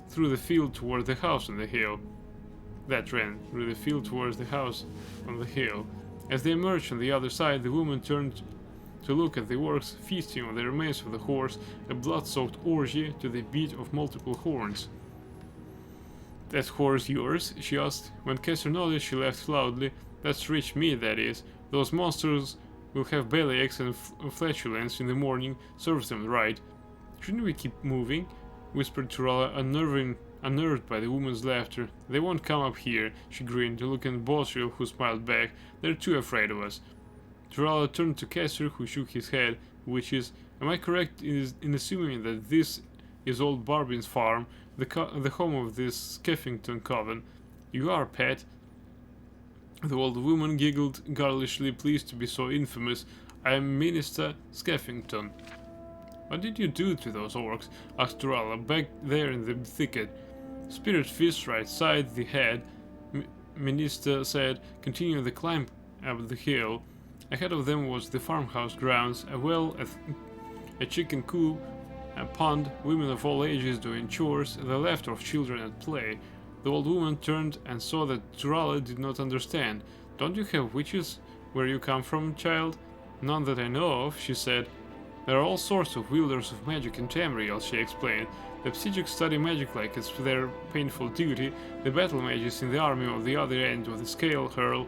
through the field toward the house on the hill. As they emerged on the other side, the woman turned to look at the orcs feasting on the remains of the horse, a blood-soaked orgy to the beat of multiple horns. "That horse yours?" she asked. When Kesser nodded, she laughed loudly. "That's rich meat, that is. Those monsters will have bellyaches and flatulence in the morning. Serves them right." "Shouldn't we keep moving?" whispered Turala, unnerved by the woman's laughter. "They won't come up here," she grinned, looking at Bosriel, who smiled back. "They're too afraid of us." Turala turned to Kesser, who shook his head. "Witches, am I correct in assuming that this is old Barbin's farm, the home of this Skeffington coven?" "You are, pet." The old woman giggled girlishly, pleased to be so infamous. "I am Minister Skeffington." "What did you do to those orcs?" asked Turala, "back there in the thicket." "Spirit fist right side the head," Minister said, continuing the climb up the hill. Ahead of them was the farmhouse grounds, a well, a chicken coop, a pond, women of all ages doing chores, the laughter of children at play. The old woman turned and saw that Turala did not understand. "Don't you have witches where you come from, child?" "None that I know of," she said. "There are all sorts of wielders of magic in Tamriel," she explained. "The Psychics study magic like it's their painful duty. The battle mages in the army on the other end of the scale hurl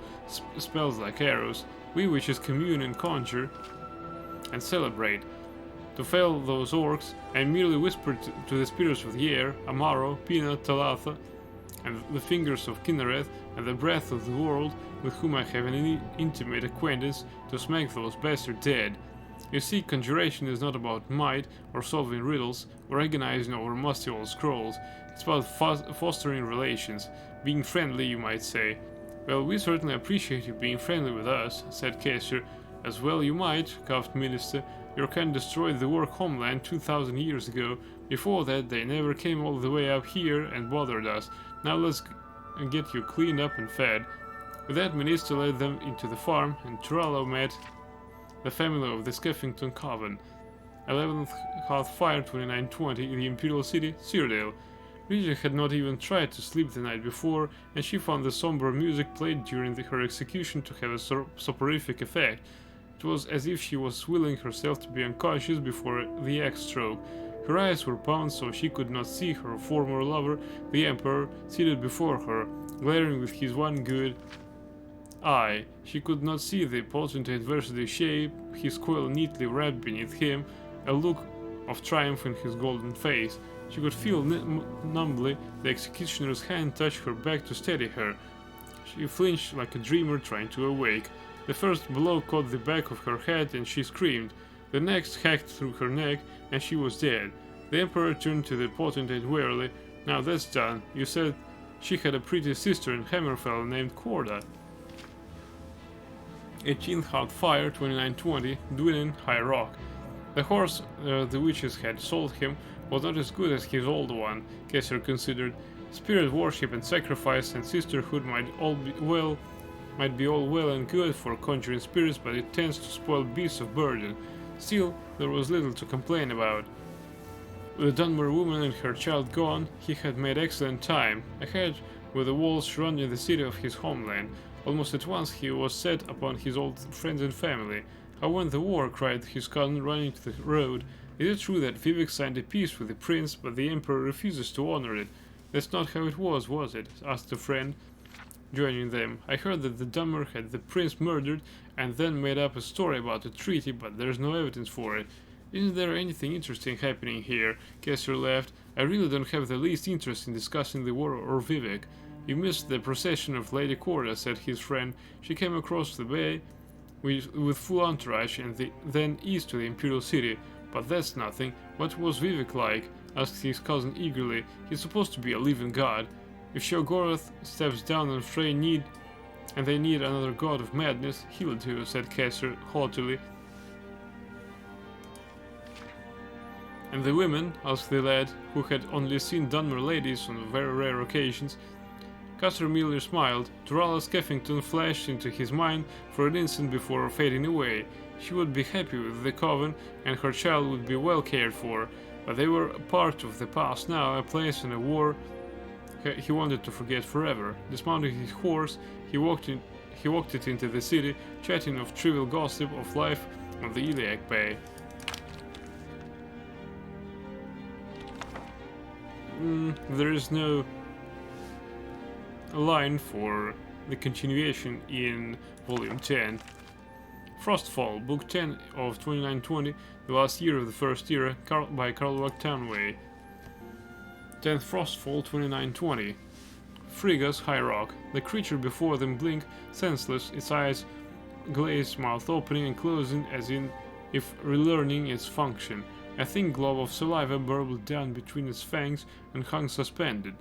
spells like arrows. We witches commune and conjure and celebrate. To fail those orcs, I merely whispered to the spirits of the air, Amaro, Pina, Talatha, and the fingers of Kinnereth, and the breath of the world, with whom I have an intimate acquaintance, to smack those bastards dead. You see, conjuration is not about might, or solving riddles, or agonizing over musty old scrolls. It's about fostering relations, being friendly, you might say." "Well, we certainly appreciate you being friendly with us," said Kesser. "As well you might," coughed Minister. "Your kind destroyed the work homeland 2000 years ago. Before that, they never came all the way up here and bothered us. Now let's get you cleaned up and fed." With that, Minister led them into the farm, and Turala met the family of the Skeffington Coven. 11th Hearthfire 2920 in the Imperial City, Cyrodiil. Regia had not even tried to sleep the night before, and she found the somber music played during her execution to have a soporific effect. It was as if she was willing herself to be unconscious before the axe stroke. Her eyes were bound so she could not see her former lover, the Emperor, seated before her, glaring with his one good eye. She could not see the potentate versus shape, his coil neatly wrapped beneath him, a look of triumph in his golden face. She could feel numbly the executioner's hand touch her back to steady her. She flinched like a dreamer trying to awake. The first blow caught the back of her head and she screamed. The next hacked through her neck and she was dead. The Emperor turned to the potentate wearily. "Now that's done. You said she had a pretty sister in Hammerfell named Corda." 18th Hearthfire 2920, Dwinin, High Rock. The horse the witches had sold him was not as good as his old one, Kesser considered. Spirit worship and sacrifice and sisterhood might be all well and good for conjuring spirits, but it tends to spoil beasts of burden. Still, there was little to complain about. With the Dunmer woman and her child gone, he had made excellent time, ahead with the walls surrounding the city of his homeland. Almost at once he was set upon his old friends and family. "How went the war?" cried his cousin, running to the road. "Is it true that Vivek signed a peace with the prince, but the emperor refuses to honor it?" "That's not how it was it?" asked a friend, joining them. "I heard that the Dummer had the prince murdered, and then made up a story about the treaty, but there's no evidence for it. Isn't there anything interesting happening here? Kessler laughed. I really don't have the least interest in discussing the war or Vivek. You missed the procession of Lady Corda, said his friend. She came across the bay with full entourage and then east to the Imperial City. But that's nothing. What was Vivek like? Asked his cousin eagerly. He's supposed to be a living god. If Sheogorath steps down and they need another god of madness, he'll do, said Kessler haughtily. And the women? Asked the lad, who had only seen Dunmer ladies on very rare occasions. Custer Miller smiled. Turala Skeffington flashed into his mind for an instant before fading away. She would be happy with the coven, and her child would be well cared for, but they were a part of the past now, a place and a war he wanted to forget forever. Dismounting his horse, he walked it into the city, chatting of trivial gossip of life on the Iliac Bay. There is no line for the continuation in Volume 10. Frostfall, Book 10 of 2920, the last year of the First Era, by Karlwag Tanway. 10th Frostfall 2920. Frigga's High Rock. The creature before them blinked, senseless, its eyes glazed, mouth opening and closing as if relearning its function. A thin glob of saliva burbled down between its fangs and hung suspended.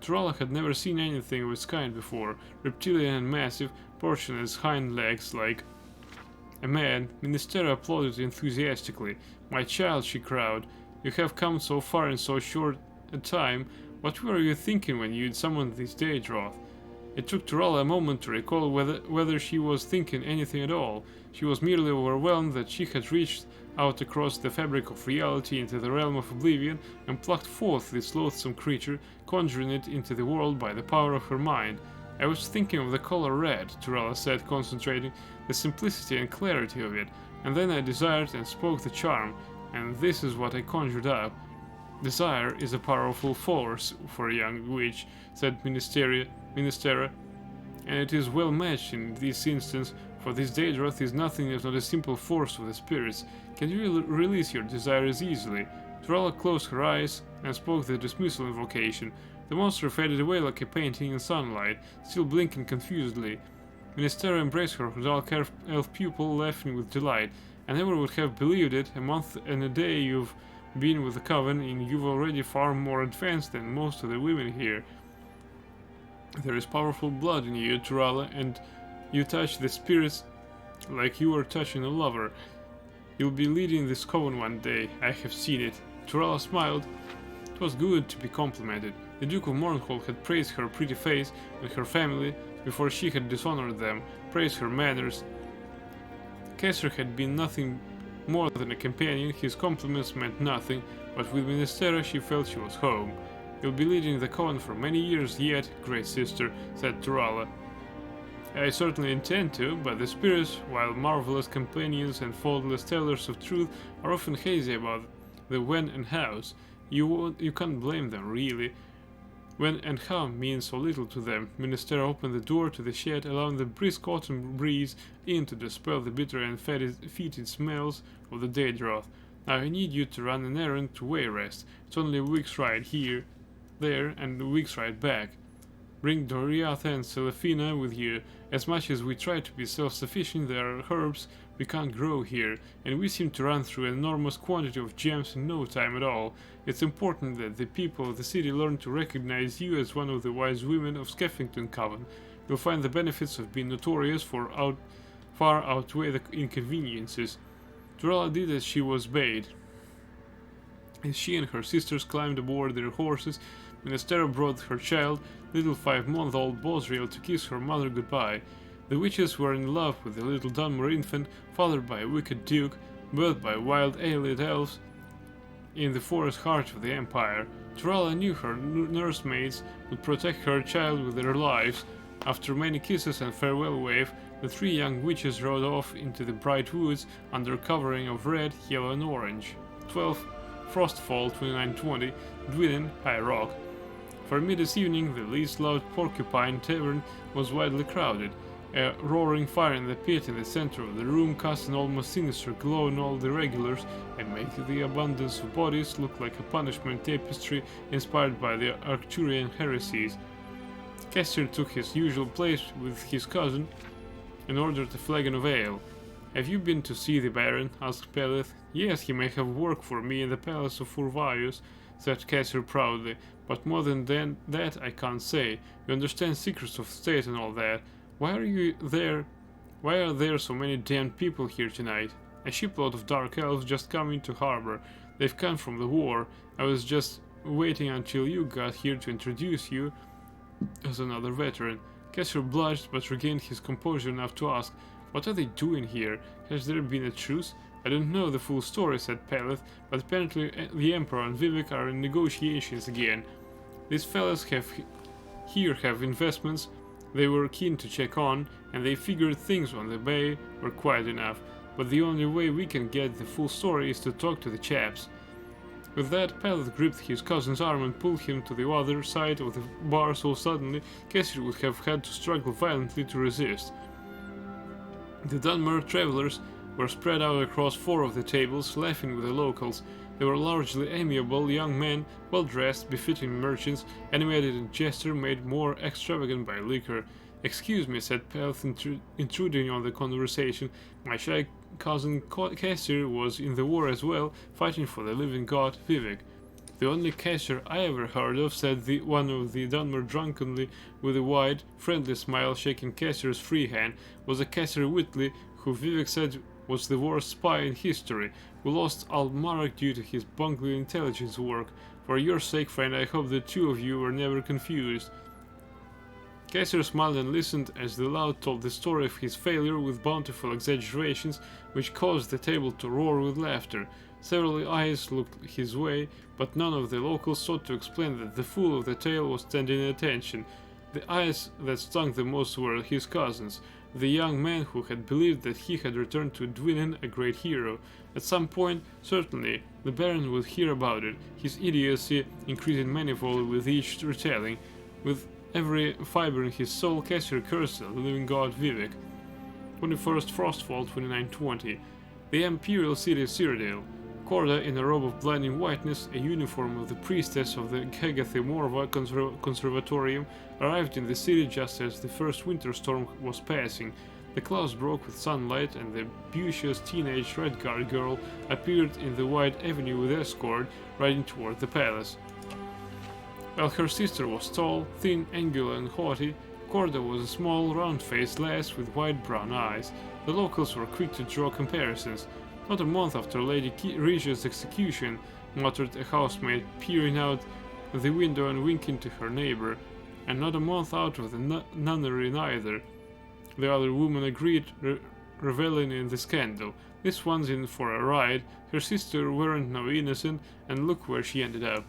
Turala had never seen anything of its kind before, reptilian and massive, portioned its hind legs like a man. Ministera applauded enthusiastically. My child, she crowed, you have come so far in so short a time. What were you thinking when you summoned this Daedroth? It took Turala a moment to recall whether she was thinking anything at all. She was merely overwhelmed that she had reached out across the fabric of reality into the realm of oblivion and plucked forth this loathsome creature, conjuring it into the world by the power of her mind. I was thinking of the color red, Turala said, concentrating, the simplicity and clarity of it, and then I desired and spoke the charm, and this is what I conjured up. Desire is a powerful force for a young witch, said Ministera, and it is well matched in this instance, for this Daedroth is nothing if not a simple force of the spirits. Can you release your desires easily? Turala closed her eyes and spoke the dismissal invocation. The monster faded away like a painting in sunlight, still blinking confusedly. Ministera embraced her dark elf pupil, laughing with delight. I never would have believed it. A month and a day you've been with the Coven, and you've already far more advanced than most of the women here. There is powerful blood in you, Turala, and you touch the spirits like you are touching a lover. You'll be leading this coven one day. I have seen it. Turala smiled. It was good to be complimented. The Duke of Mournhold had praised her pretty face and her family before she had dishonored them, praised her manners. Kessler had been nothing more than a companion. His compliments meant nothing, but with Ministera she felt she was home. You'll be leading the coven for many years yet, great sister, said Turala. I certainly intend to, but the spirits, while marvelous companions and faultless tellers of truth, are often hazy about the when and hows. You can't blame them, really. When and how means so little to them. Ministera opened the door to the shed, allowing the brisk autumn breeze in to dispel the bitter and fetid smells of the Daedroth. Now I need you to run an errand to Wayrest. It's only a week's ride here, there, and a week's ride back. Bring Doriatha and Selefina with you. As much as we try to be self-sufficient, there are herbs we can't grow here, and we seem to run through an enormous quantity of gems in no time at all. It's important that the people of the city learn to recognize you as one of the wise women of Skeffington Coven. You'll find the benefits of being notorious far outweigh the inconveniences. Turala did as she was bade. As she and her sisters climbed aboard their horses, Ministera brought her child, little 5-month-old Bosriel, to kiss her mother goodbye. The witches were in love with the little Dunmer infant, fathered by a wicked duke, birthed by wild alien elves in the forest heart of the Empire. Turala knew her nursemaids would protect her child with their lives. After many kisses and farewell wave, the 3 young witches rode off into the bright woods under covering of red, yellow and orange. 12th Frostfall 2920, Dwiden, High Rock. For mid this evening, the least loud Porcupine Tavern was widely crowded. A roaring fire in the pit in the center of the room cast an almost sinister glow on all the regulars and made the abundance of bodies look like a punishment tapestry inspired by the Arcturian heresies. Cassier took his usual place with his cousin and ordered a flagon of ale. "Have you been to see the Baron?" asked Peleth. "Yes, he may have worked for me in the palace of Furvius," said Cassier proudly, "but more than that I can't say. You understand secrets of state and all that. Why are there so many damned people here tonight? A shipload of dark elves just come into harbor. They've come from the war. I was just waiting until you got here to introduce you as another veteran." Cassier blushed but regained his composure enough to ask, "What are they doing here? Has there been a truce?" "I don't know the full story," said Peleth, "but apparently the Emperor and Vivek are in negotiations again. These fellas have investments they were keen to check on, and they figured things on the bay were quiet enough, but the only way we can get the full story is to talk to the chaps." With that, Peleth gripped his cousin's arm and pulled him to the other side of the bar so suddenly Cassier would have had to struggle violently to resist. The Dunmer travelers were spread out across 4 of the tables, laughing with the locals. They were largely amiable young men, well-dressed, befitting merchants, animated in gesture made more extravagant by liquor. "Excuse me," said Peleth, intruding on the conversation. "My shy cousin Cassier was in the war as well, fighting for the living god, Vivek." "The only Cassier I ever heard of," said one of the Dunmer drunkenly, with a wide, friendly smile shaking Cassier's free hand, "was a Cassier Whitley, who Vivek said was the worst spy in history, who lost Almarac due to his bungling intelligence work. For your sake, friend, I hope the two of you were never confused." Cassier smiled and listened as the lout told the story of his failure with bountiful exaggerations, which caused the table to roar with laughter. Several eyes looked his way, but none of the locals sought to explain that the fool of the tale was standing at attention. The eyes that stung the most were his cousin's, the young man who had believed that he had returned to Dwynn a great hero. At some point, certainly, the Baron would hear about it, his idiocy increasing manifold with each retelling. With every fiber in his soul, Cassier cursed the living god Vivek. 21st Frostfall 2920. The Imperial City of Cyrodiil. Corda, in a robe of blinding whiteness, a uniform of the priestess of the Hegathe Morva Conservatorium, arrived in the city just as the first winter storm was passing. The clouds broke with sunlight, and the beauteous teenage Redguard girl appeared in the wide avenue with escort, riding toward the palace. While her sister was tall, thin, angular, and haughty, Corda was a small, round-faced lass with wide brown eyes. The locals were quick to draw comparisons. "Not a month after Lady Regia's execution," muttered a housemaid, peering out the window and winking to her neighbor. "And not a month out of the nunnery neither," the other woman agreed, reveling in the scandal. "This one's in for a ride. Her sister weren't no innocent, and look where she ended up."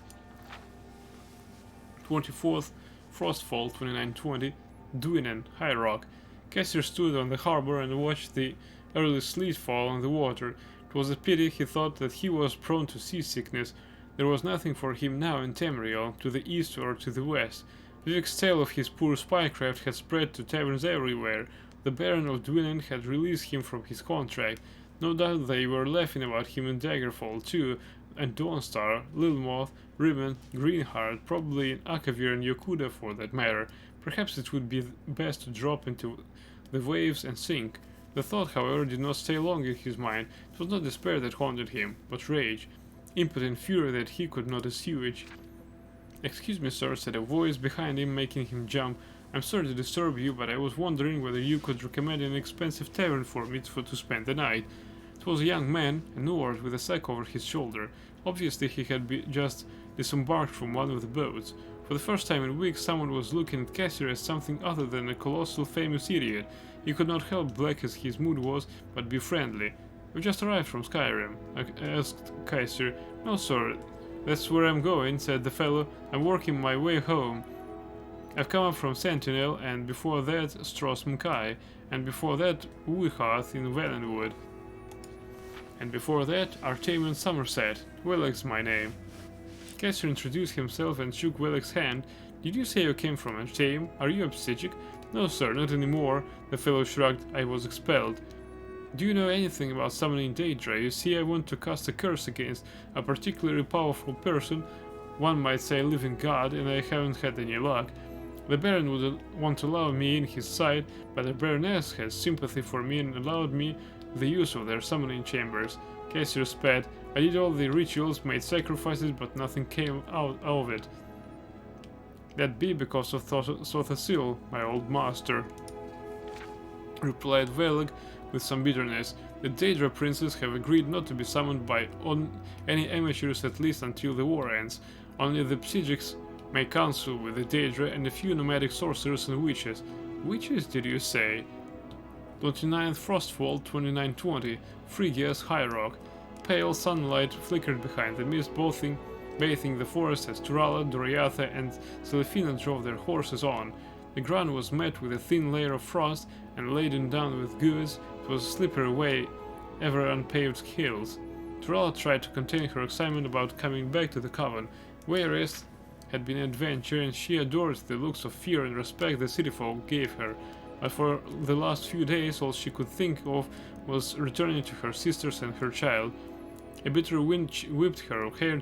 24th Frostfall 2920. Dwynen, High Rock. Cassier stood on the harbor and watched the early sleet fall on the water. It was a pity, he thought, that he was prone to seasickness. There was nothing for him now in Tamriel, to the east or to the west. Vivek's tale of his poor spycraft had spread to taverns everywhere. The Baron of Dwynen had released him from his contract. No doubt they were laughing about him in Daggerfall too, and Dawnstar, Lilmoth, Ribbon, Greenheart, probably in Akavir and Yokuda for that matter. Perhaps it would be best to drop into the waves and sink. The thought, however, did not stay long in his mind. It was not despair that haunted him, but rage, impotent fury that he could not assuage. "Excuse me, sir," said a voice behind him, making him jump. "I'm sorry to disturb you, but I was wondering whether you could recommend an expensive tavern for me to spend the night." It was a young man, a Nord, with a sack over his shoulder. Obviously he had just disembarked from one of the boats. For the first time in weeks, someone was looking at Cassier as something other than a colossal famous idiot. He could not help, black as his mood was, but be friendly. "We've just arrived from Skyrim," asked Cassier. "No, sir, that's where I'm going," said the fellow. "I'm working my way home. I've come up from Sentinel, and before that Stros M'Kai, and before that Uiharth in Valenwood, and before that Artemian Somerset. Welleg's my name." Cassier introduced himself and shook Welleg's hand. "Did you say you came from Artame? Are you a Psijic?" No, sir, not anymore. The fellow shrugged. I was expelled. Do you know anything about summoning Daedra? You see, I want to cast a curse against a particularly powerful person, one might say a living god, and I haven't had any luck. The Baron would want to allow me in his side, but the Baroness has sympathy for me and allowed me the use of their summoning chambers. Cassir spat. I did all the rituals, made sacrifices, but nothing came out of it. That be because of Sothasil, my old master, replied Velag with some bitterness. The Daedra princes have agreed not to be summoned by any amateurs, at least until the war ends. Only the Psychics may counsel with the Daedra and a few nomadic sorcerers and witches. Witches, did you say? 29th Frostfall 2920, Phrygia's High Rock. Pale sunlight flickered behind the mist, bathing the forest as Turala, Doriatha, and Selefina drove their horses on. The ground was met with a thin layer of frost and laden down with goods. It was a slippery way, ever unpaved hills. Turala tried to contain her excitement about coming back to the Coven. Wayrest had been an adventure, and she adored the looks of fear and respect the city folk gave her. But for the last few days, all she could think of was returning to her sisters and her child. A bitter wind whipped her hair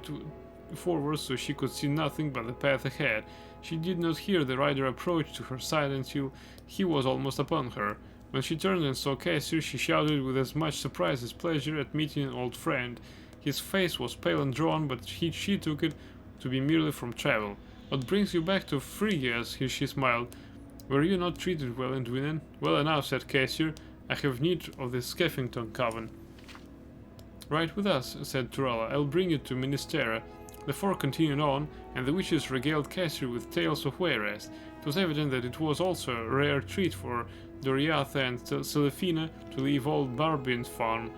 forward so she could see nothing but the path ahead. She did not hear the rider approach to her side until he was almost upon her. When she turned and saw Cassir, she shouted with as much surprise as pleasure at meeting an old friend. His face was pale and drawn, but she took it to be merely from travel. What brings you back to Phrygia? She smiled. Were you not treated well in Dwynn? Well enough, said Cassir. I have need of the Skeffington Coven. Ride with us, said Turala. I'll bring you to Ministera. The four continued on, and the witches regaled Cassir with tales of Wayrest. It was evident that it was also a rare treat for Doriatha and Selefina to leave old Barbin's farm.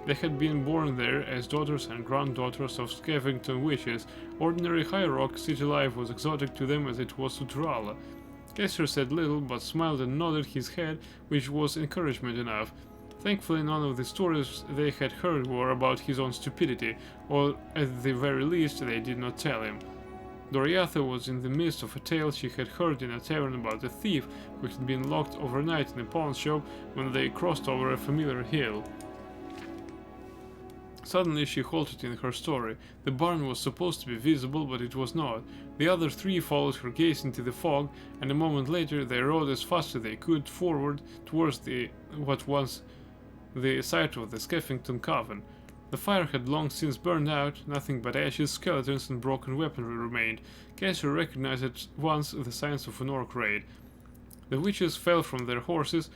They had been born there as daughters and granddaughters of Skeffington witches. Ordinary High Rock city life was exotic to them as it was to Turala. Cassir said little, but smiled and nodded his head, which was encouragement enough. Thankfully, none of the stories they had heard were about his own stupidity, or at the very least they did not tell him. Doriatha was in the midst of a tale she had heard in a tavern about a thief who had been locked overnight in a pawn shop when they crossed over a familiar hill. Suddenly she halted in her story. The barn was supposed to be visible, but it was not. The other three followed her gaze into the fog, and a moment later they rode as fast as they could forward towards what was the site of the Skeffington Coven. The fire had long since burned out, nothing but ashes, skeletons, and broken weaponry remained. Cassir recognized at once the signs of an orc raid. The witches fell from their horses,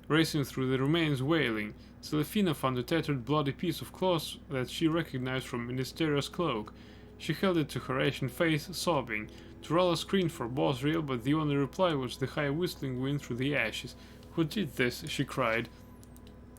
racing through the remains, wailing. Selefina found a tattered, bloody piece of cloth that she recognized from Ministeria's cloak. She held it to her ashen face, sobbing. Turala screamed for Bosriel, but the only reply was the high whistling wind through the ashes. Who did this? She cried,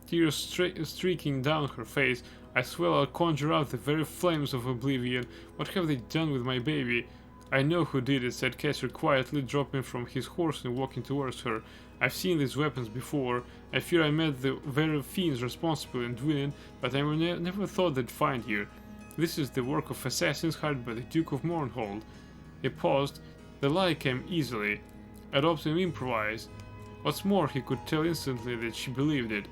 tears streaking down her face. I swear I'll conjure out the very flames of oblivion. What have they done with my baby? I know who did it, said Cassir quietly, dropping from his horse and walking towards her. I've seen these weapons before. I fear I met the very fiends responsible in Dwynn, but I never thought they'd find here. This is the work of assassins hired by the Duke of Mournhold. He paused. The lie came easily. I'd often improvised. What's more, he could tell instantly that she believed it.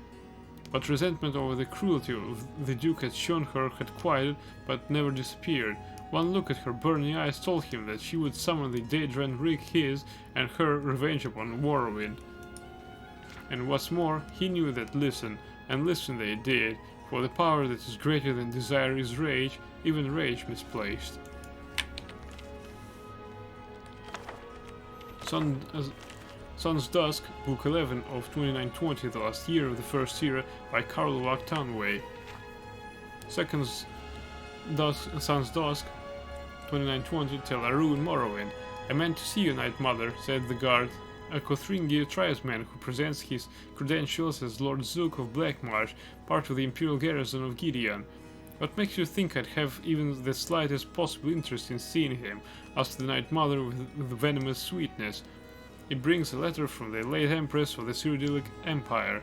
But resentment over the cruelty of the Duke had shown her had quieted, but never disappeared. One look at her burning eyes told him that she would summon the Daedra and wreak his and her revenge upon Morrowind. And what's more, he knew that listen, and listen they did, for the power that is greater than desire is rage, even rage misplaced. Sun's Dusk, Book 11 of 2920, the last year of the First Era, by Karlovak Tanway. Sun's Dusk, 2920, Tel Aruun, Morrowind. I meant to see you, Night Mother, said the guard, a Kothringi tribesman who presents his credentials as Lord Zook of Blackmarsh, part of the Imperial garrison of Gideon. What makes you think I'd have even the slightest possible interest in seeing him? Asked the Night Mother with venomous sweetness. It brings a letter from the late Empress of the Cyrodiilic Empire.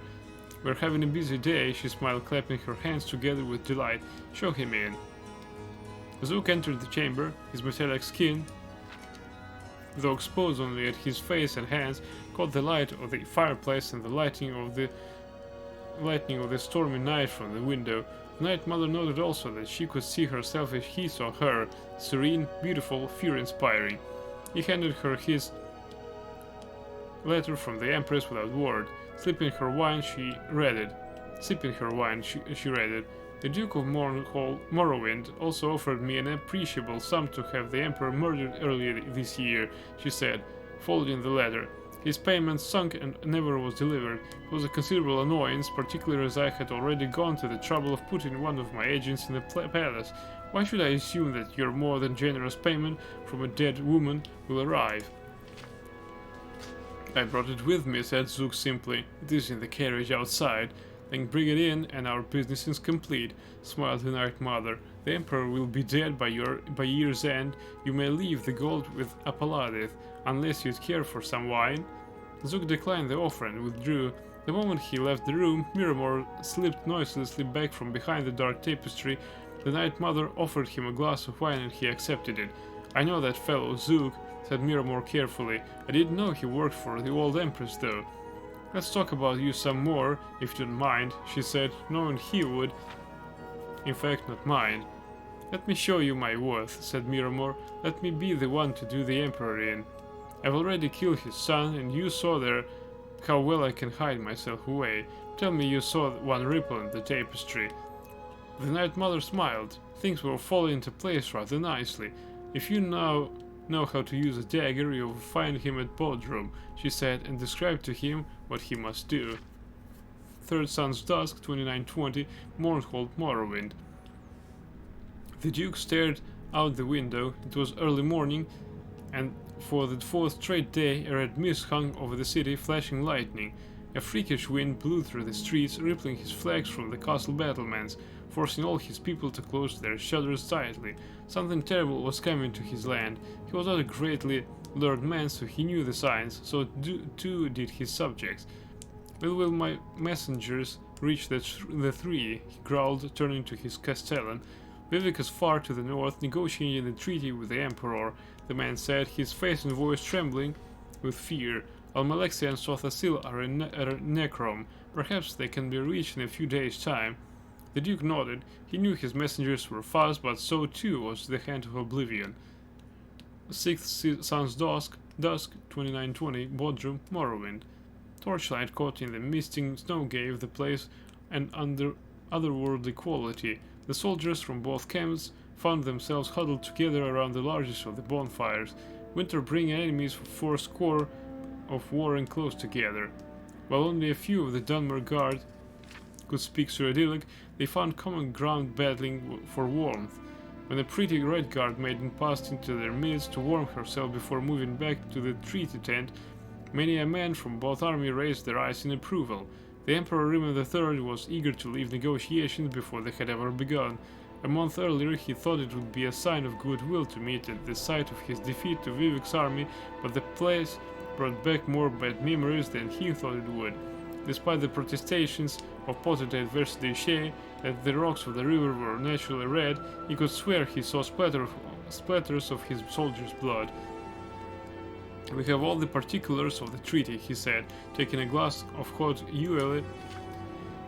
We're having a busy day, she smiled, clapping her hands together with delight. Show him in. Zook entered the chamber, his metallic skin, though exposed only at his face and hands, caught the light of the fireplace and the lightning of the stormy night from the window. The Night Mother noted also that she could see herself as he saw her, serene, beautiful, fear-inspiring. He handed her his letter from the Empress without word. Sipping her wine, she read it. The Duke of Morrowind also offered me an appreciable sum to have the Emperor murdered earlier this year, she said, folding the letter. His payment sunk and never was delivered. It was a considerable annoyance, particularly as I had already gone to the trouble of putting one of my agents in the palace. Why should I assume that your more than generous payment from a dead woman will arrive? I brought it with me, said Zook simply. It is in the carriage outside. Then bring it in and our business is complete, smiled the Night Mother. The Emperor will be dead by year's end. You may leave the gold with Apolladith, unless you'd care for some wine. Zook declined the offer and withdrew. The moment he left the room, Miramore slipped noiselessly back from behind the dark tapestry. The Night Mother offered him a glass of wine and he accepted it. I know that fellow Zook, said Miramore carefully. I didn't know he worked for the old Empress though. Let's talk about you some more, if you don't mind, she said, knowing he would, in fact, not mind. Let me show you my worth, said Miramore. Let me be the one to do the Emperor in. I've already killed his son, and you saw there how well I can hide myself away. Tell me you saw one ripple in the tapestry. The Night Mother smiled. Things were falling into place rather nicely. If you now know how to use a dagger, you will find him at Bodrum, she said, and described to him what he must do. Third Sun's Dusk, 2920, Mournhold, Morrowind. The Duke stared out the window. It was early morning, and for the fourth straight day a red mist hung over the city, flashing lightning. A freakish wind blew through the streets, rippling his flags from the castle battlements, forcing all his people to close their shutters tightly. Something terrible was coming to his land. He was not a greatly learned man, so he knew the signs, so too did his subjects. When will my messengers reach the three? He growled, turning to his castellan. Vivek is far to the north, negotiating the treaty with the Emperor, the man said, his face and voice trembling with fear. Almalexia and Sothasil are in Necrom. Perhaps they can be reached in a few days' time. The Duke nodded. He knew his messengers were fast, but so too was the Hand of Oblivion. Sixth Sun's Dusk, 2920, Bodrum, Morrowind. Torchlight caught in the misting snow gave the place an otherworldly quality. The soldiers from both camps found themselves huddled together around the largest of the bonfires, winter-bringing enemies for fourscore of warring close together. While only a few of the Dunmer Guard could speak Cyrillic, they found common ground battling for warmth. When the pretty Red Guard maiden passed into their midst to warm herself before moving back to the treaty tent, many a man from both armies raised their eyes in approval. The Emperor Rimmon III was eager to leave negotiations before they had ever begun. A month earlier he thought it would be a sign of goodwill to meet at the site of his defeat to Vivek's army, but the place brought back more bad memories than he thought it would. Despite the protestations of Potentate Versailles that the rocks of the river were naturally red, he could swear he saw splatters of his soldiers' blood. We have all the particulars of the treaty, he said, taking a glass of hot Uele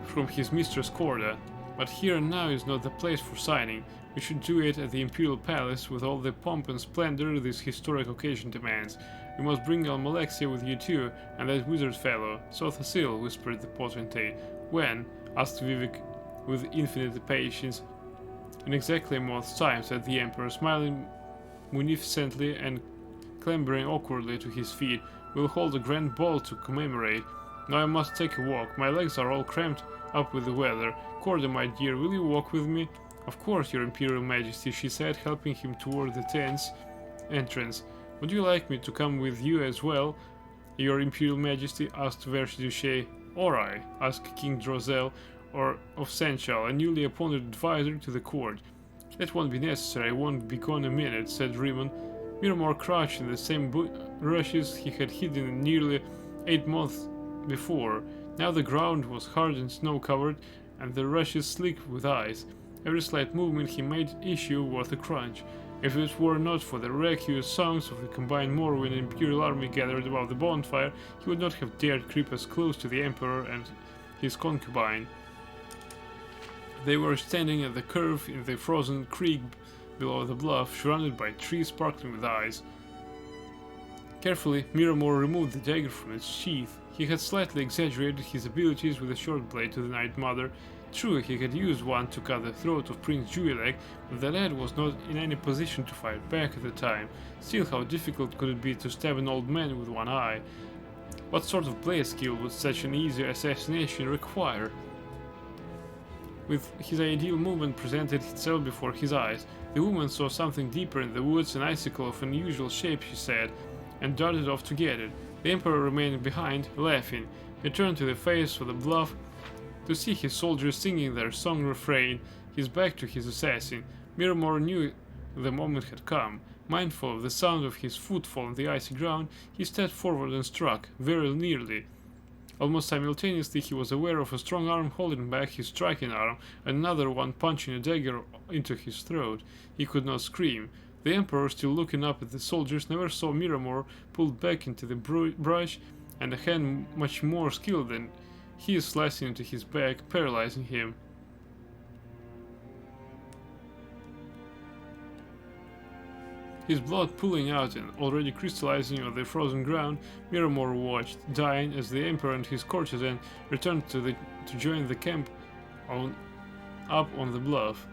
from his mistress Corda. But here and now is not the place for signing. We should do it at the Imperial Palace with all the pomp and splendor this historic occasion demands. You must bring Almalexia with you too, and that wizard fellow. Sothasil, whispered the potentate. When? Asked Vivek with infinite patience. In exactly a month's time, said the Emperor, smiling munificently and clambering awkwardly to his feet. We'll hold a grand ball to commemorate. Now I must take a walk. My legs are all cramped up with the weather. Corda, my dear, will you walk with me? Of course, your Imperial Majesty, she said, helping him toward the tent's entrance. Would you like me to come with you as well, your Imperial Majesty? Asked Versailles. Or I? Asked King Drozel of Senchal, a newly appointed advisor to the court. That won't be necessary, I won't be gone a minute, said Rimmon. Miramore crouched in the same rushes he had hidden nearly 8 months before. Now the ground was hard and snow-covered, and the rushes slick with ice. Every slight movement he made issue worth a crunch. If it were not for the raucous songs of the combined Morrowind and Imperial army gathered above the bonfire, he would not have dared creep as close to the Emperor and his concubine. They were standing at the curve in the frozen creek below the bluff, surrounded by trees sparkling with eyes. Carefully, Miramor removed the dagger from its sheath. He had slightly exaggerated his abilities with a short blade to the Night Mother. True, he had used one to cut the throat of Prince Juilek, but the lad was not in any position to fight back at the time. Still, how difficult could it be to stab an old man with one eye? What sort of blade skill would such an easy assassination require? With his ideal movement presented itself before his eyes, the woman saw something deeper in the woods, an icicle of unusual shape, she said, and darted off to get it. The Emperor remained behind, laughing. He turned to the face of the bluff to see his soldiers singing their song refrain, his back to his assassin. Miramor knew the moment had come. Mindful of the sound of his footfall on the icy ground, he stepped forward and struck, very nearly. Almost simultaneously he was aware of a strong arm holding back his striking arm, and another one punching a dagger into his throat. He could not scream. The Emperor, still looking up at the soldiers, never saw Miramor pulled back into the brush, and a hand much more skilled than he slicing into his back, paralyzing him. His blood pooling out and already crystallizing on the frozen ground, Miramor watched, dying, as the Emperor and his courtesan returned to join the camp up on the bluff.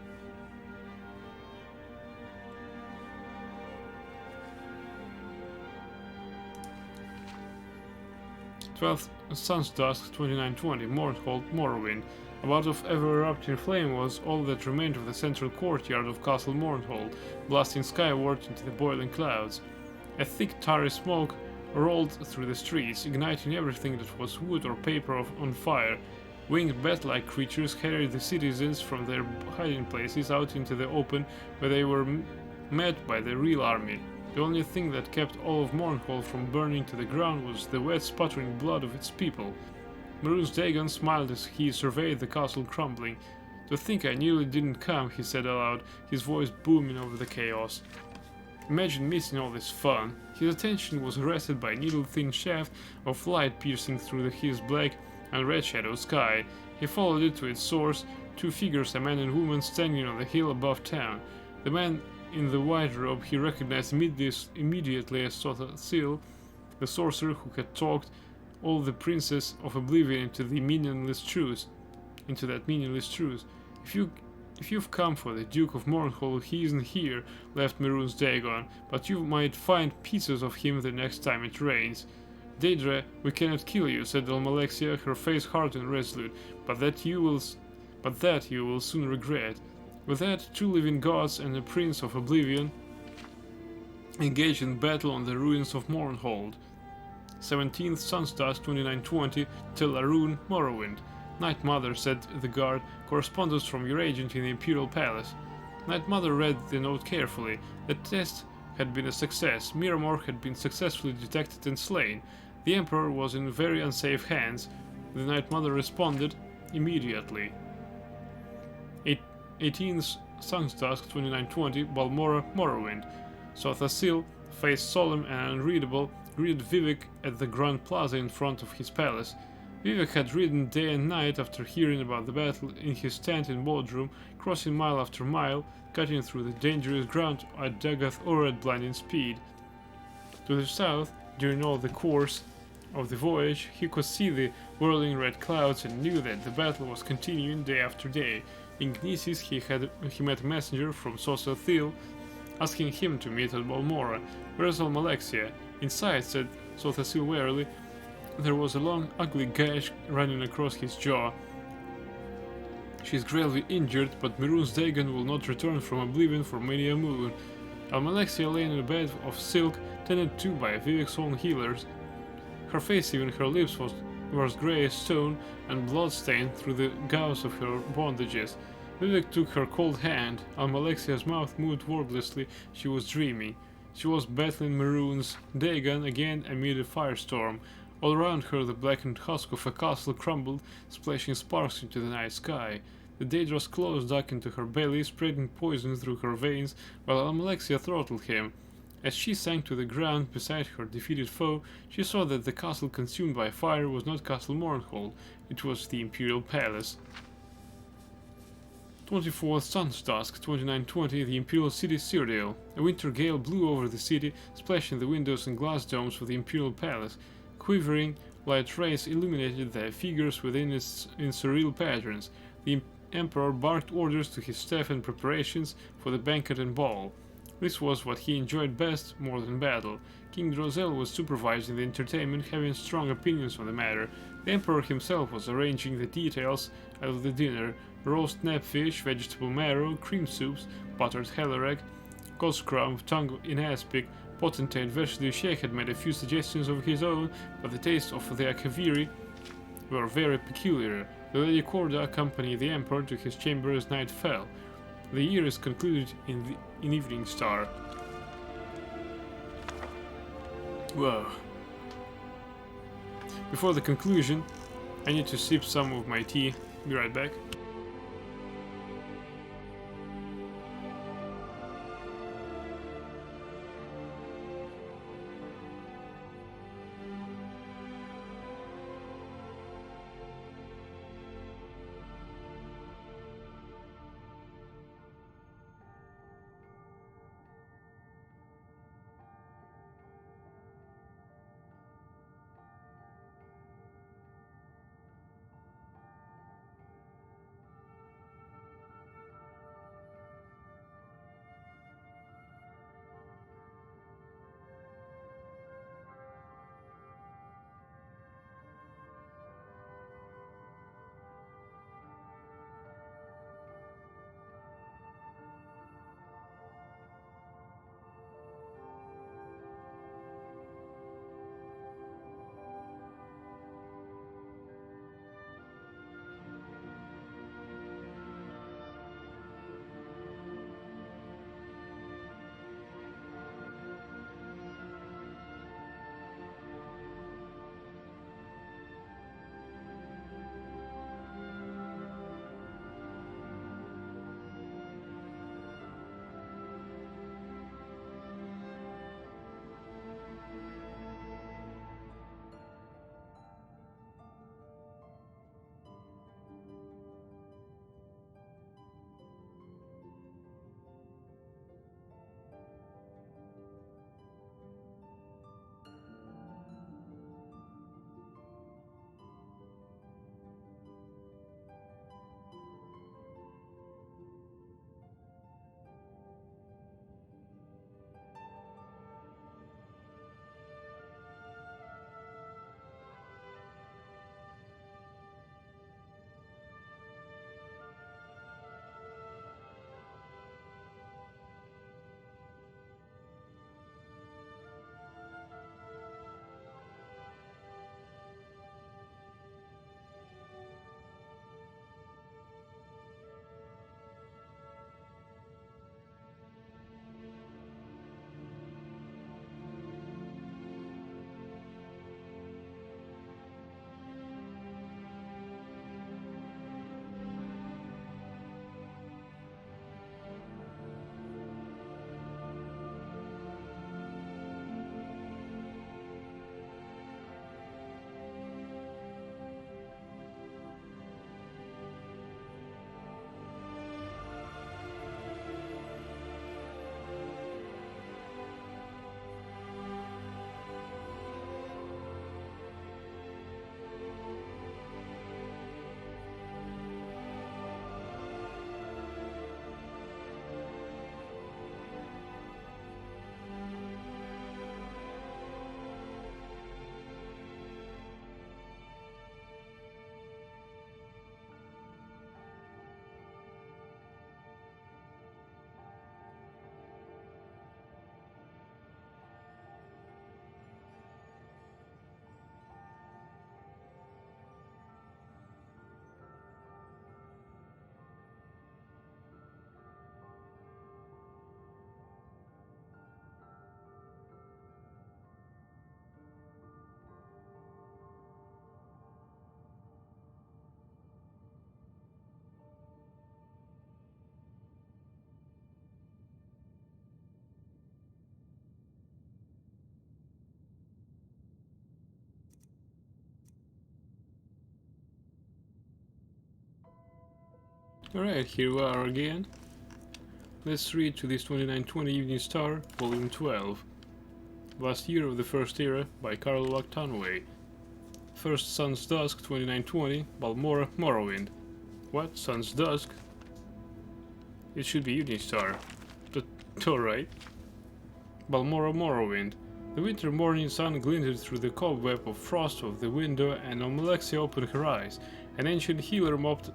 12th Sun's Dusk 2920, Mournhold, Morrowind. A bout of ever-erupting flame was all that remained of the central courtyard of Castle Mournhold, blasting skyward into the boiling clouds. A thick tarry smoke rolled through the streets, igniting everything that was wood or paper on fire. Winged bat-like creatures carried the citizens from their hiding places out into the open, where they were met by the real army. The only thing that kept all of Mournhold from burning to the ground was the wet, sputtering blood of its people. Mehrunes Dagon smiled as he surveyed the castle crumbling. "To think I nearly didn't come," he said aloud, his voice booming over the chaos. Imagine missing all this fun. His attention was arrested by a needle-thin shaft of light piercing through his black and red-shadowed sky. He followed it to its source, two figures, a man and woman, standing on the hill above town. The man in the white robe he recognized immediately as Sothasil, the sorcerer who had talked all the Princess of Oblivion into that meaningless truce. If you've come for the Duke of Mournhold, he isn't here," laughed Mehrunes Dagon, "but you might find pieces of him the next time it rains." "Daedra, we cannot kill you," said Almalexia, her face hard and resolute, but that you will soon regret." With that, two living gods and the Prince of Oblivion engaged in battle on the ruins of Mournhold. 17th Sun's Dusk 2920, Tel Aruhn, Morrowind. "Night Mother," said the guard, "correspondence from your agent in the Imperial Palace." Night Mother read the note carefully. The test had been a success. Miramor had been successfully detected and slain. The Emperor was in very unsafe hands. The Night Mother responded immediately. 18th Sun's Dusk 2920, Balmora, Morrowind. Sothasil, face solemn and unreadable, greeted Vivec at the Grand Plaza in front of his palace. Vivec had ridden day and night after hearing about the battle in his tent in Bodrum, crossing mile after mile, cutting through the dangerous ground at Dagath Ur at blinding speed. To the south, during all the course of the voyage, he could see the whirling red clouds and knew that the battle was continuing day after day. In Gnisis he met a messenger from Sothasil, asking him to meet at Balmora. "Where's Almalexia?" "Inside," said Sothasil warily. There was a long, ugly gash running across his jaw. "She's gravely injured, but Mehrunes Dagon will not return from Oblivion for many a moon." Almalexia lay in a bed of silk, tended to by Vivec's own healers. Her face, even her lips, was grey as stone and blood-stained through the gauze of her bandages. Vivec took her cold hand. Almalexia's mouth moved wordlessly. She was dreaming. She was battling Mehrunes Dagon again amid a firestorm. All around her the blackened husk of a castle crumbled, splashing sparks into the night sky. The Daedra's claws dug into her belly, spreading poison through her veins, while Almalexia throttled him. As she sank to the ground beside her defeated foe, she saw that the castle consumed by fire was not Castle Mournhold, it was the Imperial Palace. 24th Sun's Dusk, 2920, the Imperial City Cyrodiil. A winter gale blew over the city, splashing the windows and glass domes of the Imperial Palace. Quivering light rays illuminated the figures within its in surreal patterns. The Emperor barked orders to his staff and preparations for the banquet and ball. This was what he enjoyed best, more than battle. King Drozel was supervising the entertainment, having strong opinions on the matter. The Emperor himself was arranging the details of the dinner: roast knapfish, vegetable marrow, cream soups, buttered hellereg, coscrum, tongue in aspic. Potentate Vashti Sheikh had made a few suggestions of his own, but the tastes of the Akaviri were very peculiar. The Lady Corda accompanied the Emperor to his chamber as night fell. The year is concluded in Evening Star. Whoa. Before the conclusion, I need to sip some of my tea. Be right back. Alright, here we are again. Let's read to this 2920 Evening Star, Volume 12. Last Year of the First Era by Carl Wagtanway. First Sun's Dusk 2920, Balmora, Morrowind. What? Sun's Dusk? It should be Evening Star. But alright. Balmora, Morrowind. The winter morning sun glinted through the cobweb of frost of the window, and Almalexia opened her eyes. An ancient healer mopped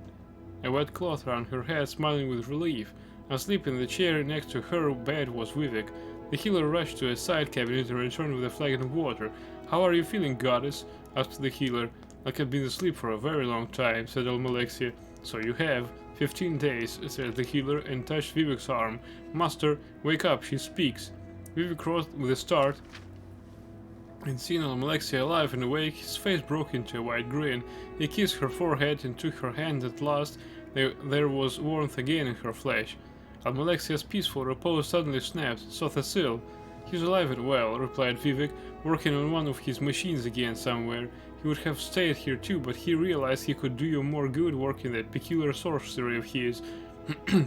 a wet cloth round her head, smiling with relief. Asleep in the chair next to her bed was Vivek. The healer rushed to a side cabinet and returned with a flagon of water. "How are you feeling, goddess?" asked the healer. "Like I've been asleep for a very long time," said Almalexia. "So you have. 15 days, said the healer, and touched Vivek's arm. "Master, wake up, she speaks." Vivek rose with a start, and seeing Almalexia alive and awake, his face broke into a wide grin. He kissed her forehead and took her hand at last. There was warmth again in her flesh. Almalexia's peaceful repose suddenly snapped. "Sothasil." "He's alive and well," replied Vivek, "working on one of his machines again somewhere. He would have stayed here too, but he realized he could do you more good working that peculiar sorcery of his."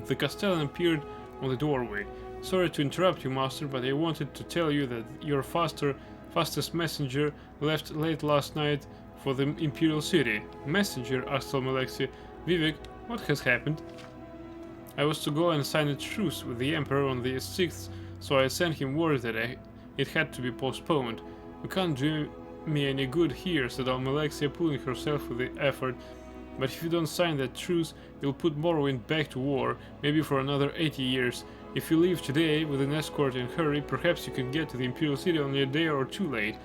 The Castellan appeared on the doorway. "Sorry to interrupt you, master, but I wanted to tell you that your fastest messenger left late last night for the Imperial City." "Messenger?" asked Almalexia. "Vivek, what has happened?" "I was to go and sign a truce with the Emperor on the 6th, so I sent him word that it had to be postponed." "You can't do me any good here," said Almalexia, pulling herself with the effort. "But if you don't sign that truce, you'll put Morrowind back to war, maybe for another 80 years. If you leave today with an escort and hurry, perhaps you can get to the Imperial City only a day or two late."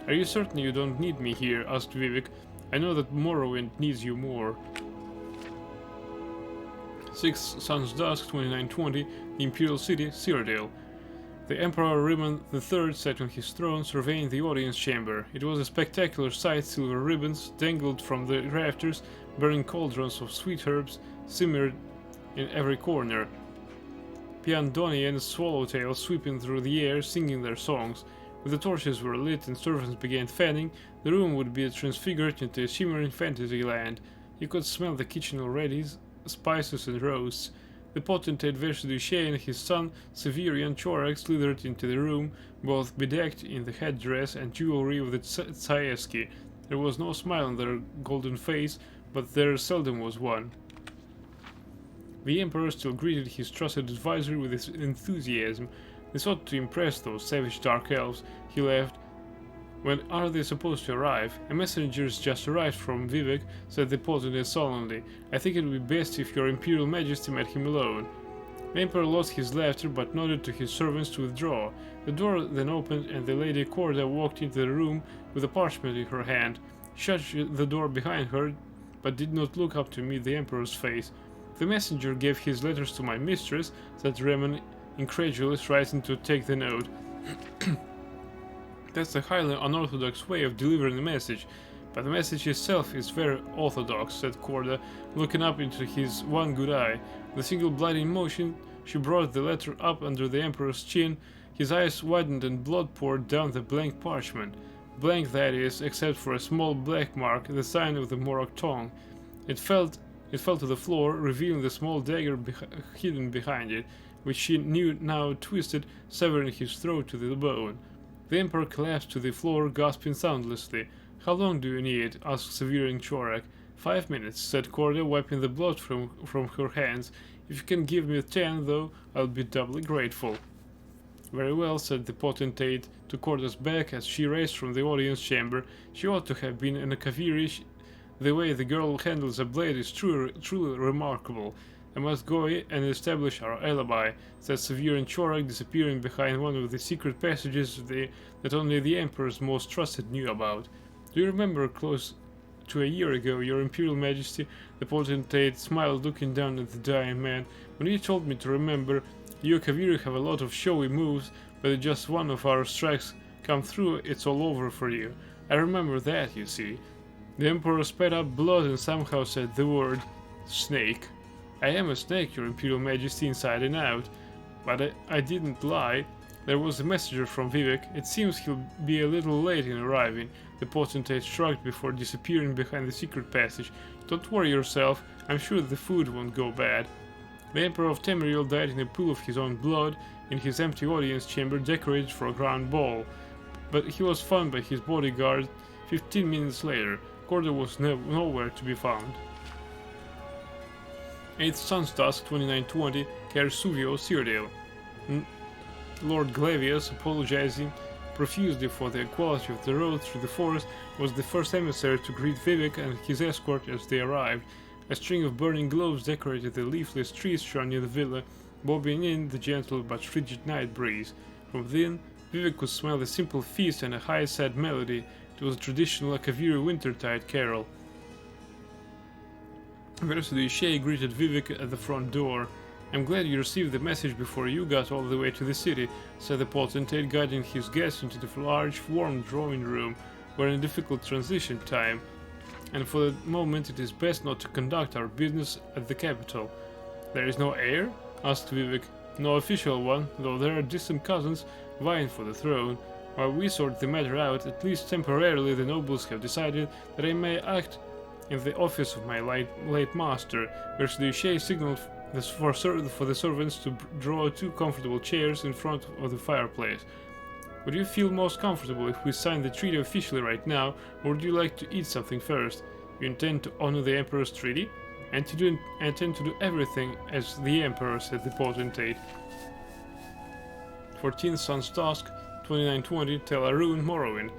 "Are you certain you don't need me here?" asked Vivek. "I know that Morrowind needs you more." 6 Sun's Dusk 2920, the Imperial City, Cyrodiil. The Emperor Ribbon III sat on his throne, surveying the audience chamber. It was a spectacular sight. Silver ribbons dangled from the rafters, burning cauldrons of sweet herbs simmered in every corner. Piandoni and Swallowtail sweeping through the air, singing their songs. When the torches were lit and servants began fanning, the room would be transfigured into a shimmering fantasy land. You could smell the kitchen already, spices and roasts. The potentate Versailles and his son, Severian Chorak, slithered into the room, both bedecked in the headdress and jewelry of the Tsaeski. There was no smile on their golden face, but there seldom was one. The Emperor still greeted his trusted advisor with his enthusiasm. "This ought to impress those savage dark elves," he laughed. "When are they supposed to arrive?" "A messenger's just arrived from Vivek," said the potentate solemnly. "I think it would be best if your Imperial Majesty met him alone." The Emperor lost his laughter, but nodded to his servants to withdraw. The door then opened, and the Lady Corda walked into the room with a parchment in her hand. She shut the door behind her, but did not look up to meet the Emperor's face. "The messenger gave his letters to my mistress," said Remen, incredulous, rising to take the note. "That's a highly unorthodox way of delivering a message, but the message itself is very orthodox," said Corda, looking up into his one good eye. With a single blinding motion, she brought the letter up under the Emperor's chin. His eyes widened and blood poured down the blank parchment. Blank, that is, except for a small black mark, the sign of the Morag tongue. It fell to the floor, revealing the small dagger hidden behind it, which she knew now twisted, severing his throat to the bone. The Emperor collapsed to the floor, gasping soundlessly. "How long do you need?" asked Severian Chorak. 5 minutes, said Corda, wiping the blood from her hands. "If you can give me 10, though, I'll be doubly grateful." "Very well," said the potentate to Corda's back as she raced from the audience chamber. "She ought to have been in a Kaviri. The way the girl handles a blade is truly remarkable. I must go and establish our alibi," said Severian Chorak, disappearing behind one of the secret passages that only the Emperor's most trusted knew about. "Do you remember close to a year ago, your Imperial Majesty?" The potentate smiled, looking down at the dying man. "When you told me to remember, you Kaviri have a lot of showy moves, but if just one of our strikes come through, it's all over for you. I remember that, you see." The Emperor spat up blood and somehow said the word, "Snake." "I am a snake, your Imperial Majesty, inside and out. But I didn't lie. There was a messenger from Vivek. It seems he'll be a little late in arriving. The potentate shrugged before disappearing behind the secret passage. Don't worry yourself, I'm sure the food won't go bad. The Emperor of Tamriel died in a pool of his own blood in his empty audience chamber decorated for a grand ball. But he was found by his bodyguard 15 minutes later. Corda was nowhere to be found. 8th Sun's Dusk 2920, Carsuvio, Cyrodiil. Lord Glavius, apologizing profusely for the quality of the road through the forest, was the first emissary to greet Vivek and his escort as they arrived. A string of burning globes decorated the leafless trees surrounding the villa, bobbing in the gentle but frigid night breeze. From within, Vivek could smell the simple feast and a high sad melody. It was a traditional Akaviri wintertide carol. Versailles Shay greeted Vivek at the front door. I'm glad you received the message before you got all the way to the city, said the potentate, guiding his guest into the large, warm drawing room. We're in a difficult transition time, and for the moment it is best not to conduct our business at the capital. There is no heir? Asked Vivek. No official one, though there are distant cousins vying for the throne. While we sort the matter out, at least temporarily the nobles have decided that I may act in the office of my late master. Versailles Shay signaled for the servants to draw 2 comfortable chairs in front of the fireplace. Would you feel most comfortable if we signed the treaty officially right now, or would you like to eat something first? You intend to honor the Emperor's treaty? And intend to do everything as the Emperor, said the potentate. 14th Sun's Dusk, 2920, Tel Aruhn, Morrowind.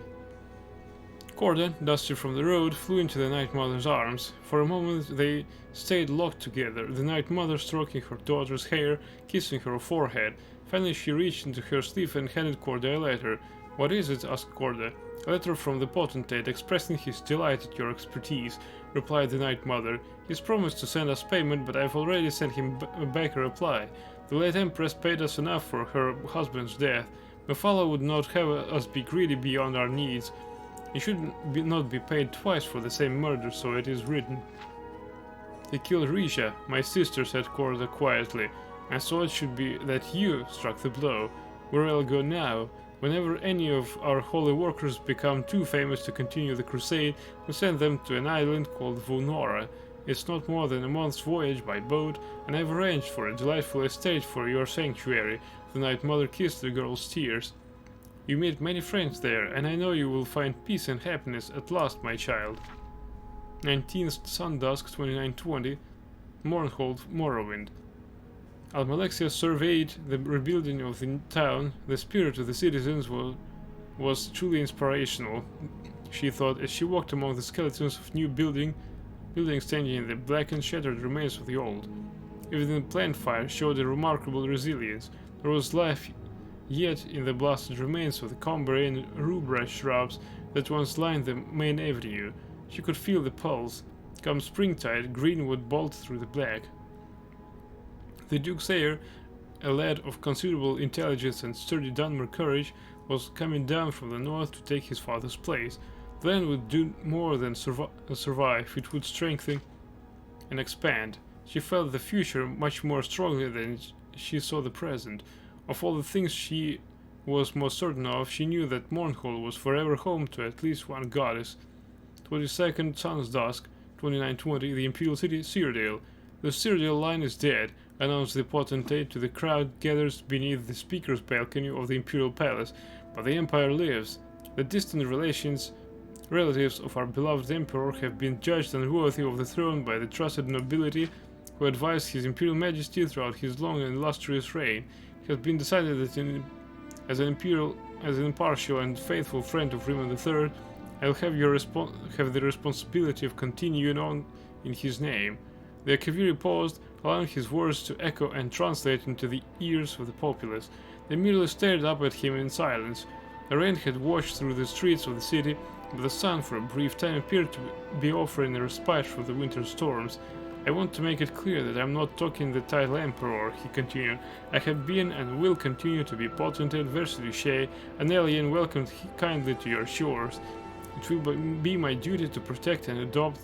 Corda, dusted from the road, flew into the Night Mother's arms. For a moment they stayed locked together, the Night Mother stroking her daughter's hair, kissing her forehead. Finally she reached into her sleeve and handed Corda a letter. What is it? Asked Corda. A letter from the potentate expressing his delight at your expertise, replied the Night Mother. He's promised to send us payment, but I've already sent him back a reply. The late Empress paid us enough for her husband's death. Mephala would not have us be greedy beyond our needs. He should not be paid twice for the same murder, so it is written. They killed Risha, my sister, said Corda quietly, and so it should be that you struck the blow. Where I'll go now? Whenever any of our holy workers become too famous to continue the crusade, we send them to an island called Vulnora. It's not more than a month's voyage by boat, and I've arranged for a delightful estate for your sanctuary. The Night Mother kissed the girl's tears. You meet many friends there, and I know you will find peace and happiness at last, my child. 19th Sundusk 2920, Mournhold, Morrowind. Almalexia surveyed the rebuilding of the town. The spirit of the citizens was truly inspirational, she thought, as she walked among the skeletons of new buildings standing in the blackened, shattered remains of the old. Even the plant fire showed a remarkable resilience. There was life yet in the blasted remains of the cumber and rhubarb shrubs that once lined the main avenue. She could feel the pulse. Come springtide, green would bolt through the black. The Duke's heir, a lad of considerable intelligence and sturdy Dunmer courage, was coming down from the north to take his father's place. The land would do more than survive, it would strengthen and expand. She felt the future much more strongly than she saw the present. Of all the things she was most certain of, she knew that Mournhold was forever home to at least one goddess. 22nd Sun's Dusk, 2920, the Imperial City, Cyrodiil. The Cyrodiil line is dead, announced the potentate to the crowd gathered beneath the speaker's balcony of the Imperial Palace, but the Empire lives. The distant relatives of our beloved Emperor have been judged unworthy of the throne by the trusted nobility who advised His Imperial Majesty throughout his long and illustrious reign. It has been decided that as an impartial and faithful friend of Raymond III, I'll have the responsibility of continuing on in his name. The Akaviri paused, allowing his words to echo and translate into the ears of the populace. They merely stared up at him in silence. The rain had washed through the streets of the city, but the sun for a brief time appeared to be offering a respite from the winter storms. I want to make it clear that I'm not talking the title Emperor, he continued. I have been and will continue to be potentate Versailles Shay, an alien welcomed kindly to your shores. It will be my duty to protect and adopt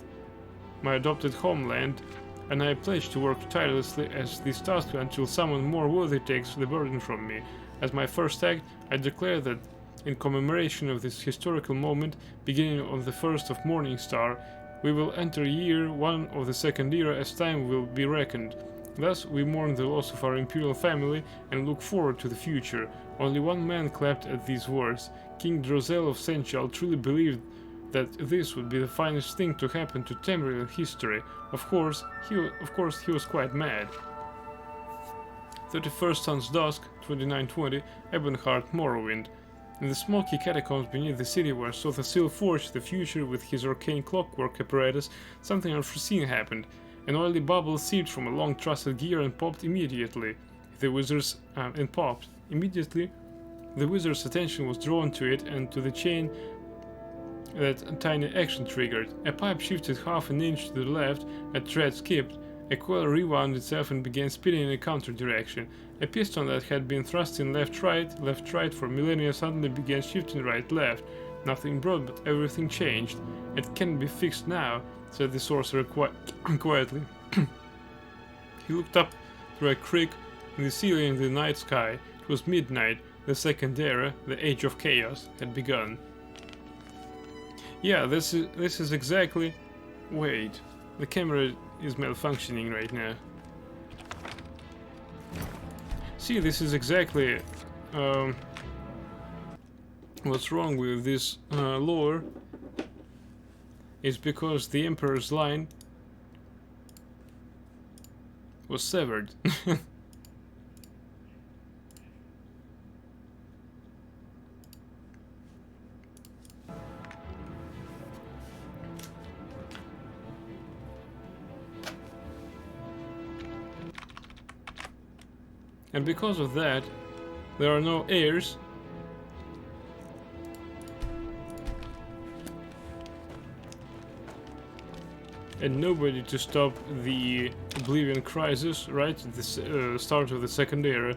my adopted homeland, and I pledge to work tirelessly as this task until someone more worthy takes the burden from me. As my first act, I declare that In commemoration of this historical moment, beginning on the 1st of Morning Star, we will enter year 1 of the Second Era as time will be reckoned. Thus, we mourn the loss of our imperial family and look forward to the future. Only one man clapped at these words. King Drozel of Senchal truly believed that this would be the finest thing to happen to Tamriel history. Of course, he was quite mad. 31st Sun's Dusk, 2920, Ebonheart, Morrowind. In the smoky catacombs beneath the city where Sothasil forged the future with his arcane clockwork apparatus, something unforeseen happened. An oily bubble seeped from a long trusted gear and popped immediately. The wizard's attention was drawn to it and to the chain that tiny action triggered. A pipe shifted half an inch to the left, a thread skipped, a coil rewound itself and began spinning in a counter direction. A piston that had been thrusting left-right for millennia suddenly began shifting right-left. Nothing broke, but everything changed. It can't be fixed now, said the sorcerer quietly. He looked up through a crack in the ceiling in the night sky. It was midnight. The Second Era, the Age of Chaos, had begun. Yeah, this is exactly... Wait, the camera is malfunctioning right now. See, this is exactly what's wrong with this lore. Is because the Emperor's line was severed. And because of that, there are no heirs. And nobody to stop the Oblivion Crisis, right? At the start of the Second Era.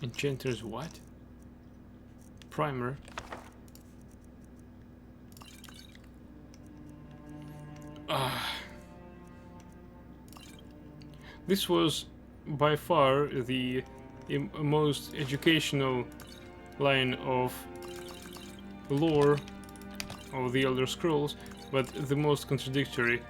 Enchanter's what? Primer. This was by far the most educational line of lore of the Elder Scrolls, but the most contradictory.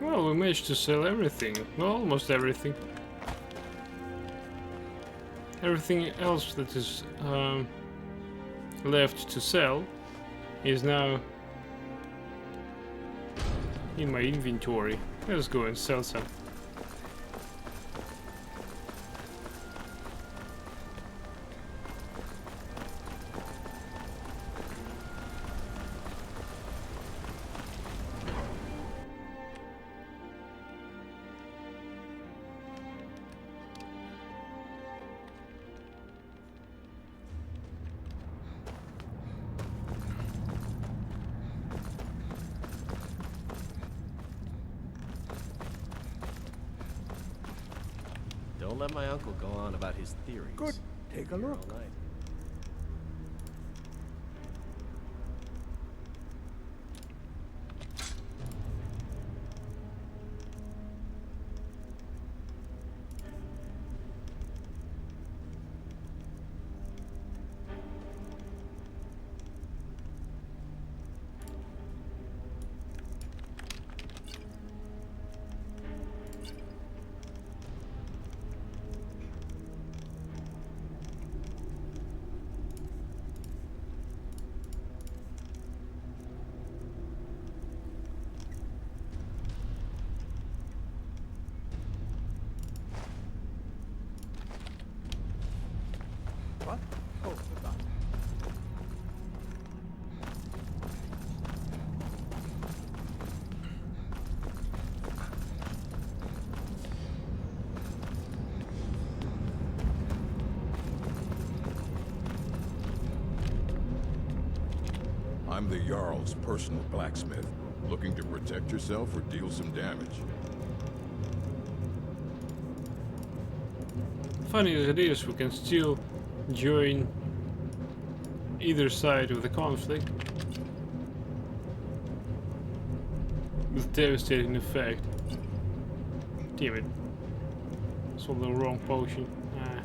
Well, we managed to sell everything. Well, almost everything. Everything else that is left to sell is now in my inventory. Let's go and sell some. Don't let my uncle go on about his theories. Good. Take a look. All night. I'm the Jarl's personal blacksmith. Looking to protect yourself or deal some damage? Funny as it is, we can still join either side of the conflict with devastating effect. Damn it. Sold the wrong potion. Ah.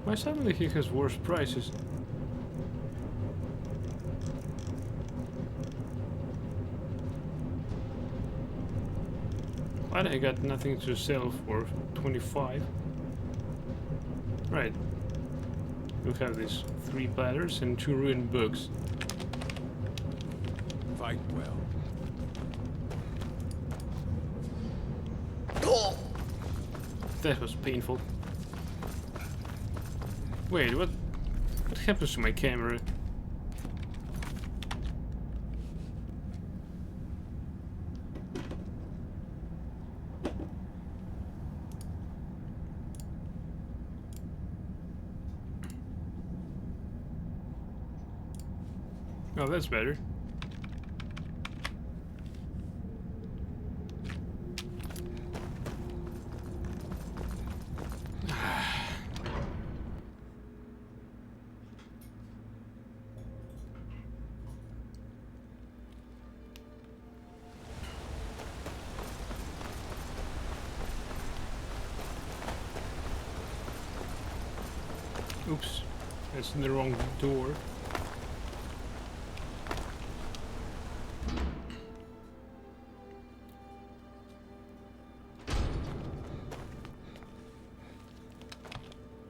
Why suddenly he has worse prices? Why I got nothing to sell for 25? Right. We'll have these 3 platters and 2 ruined books. Fight well. That was painful. Wait, what happens to my camera? Oh, that's better. Oops, that's in the wrong door.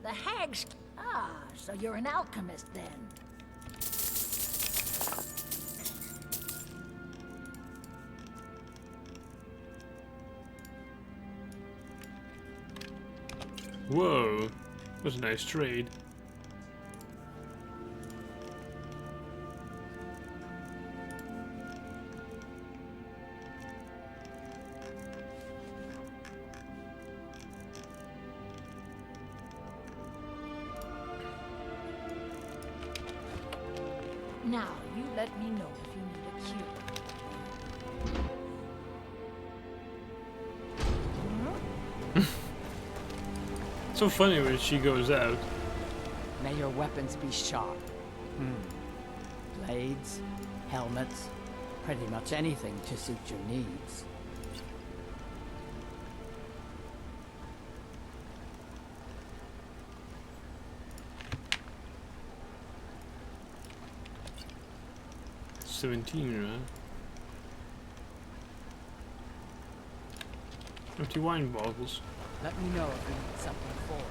The hags. Ah, so you're an alchemist then. Whoa, that was a nice trade. Now, you let me know if you need a cure. So funny when she goes out. May your weapons be sharp. Blades, helmets, pretty much anything to suit your needs. $17, empty wine bottles. Let me know if you need something for it.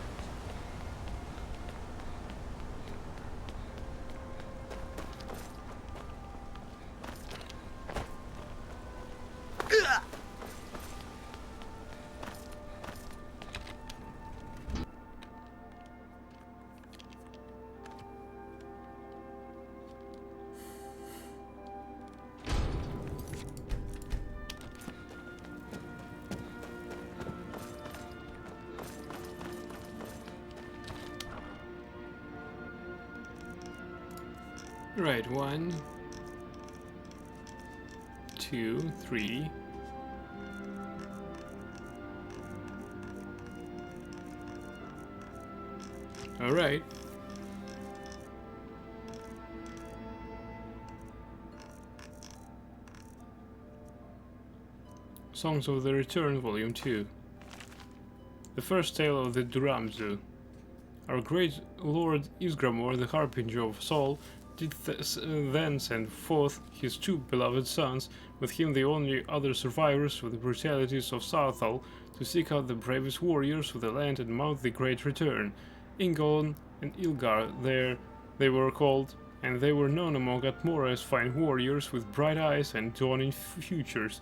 Right, 1, 2, 3. All right. Songs of the Return, Volume 2. The first tale of the Duramzu. Our great Lord Ysgramor, the Harbinger of Sol, did then send forth his 2 beloved sons, with him the only other survivors of the brutalities of Southall, to seek out the bravest warriors of the land and mount the great return. Ingoln and Ilgar they were called, and they were known among Atmora as fine warriors with bright eyes and dawning futures.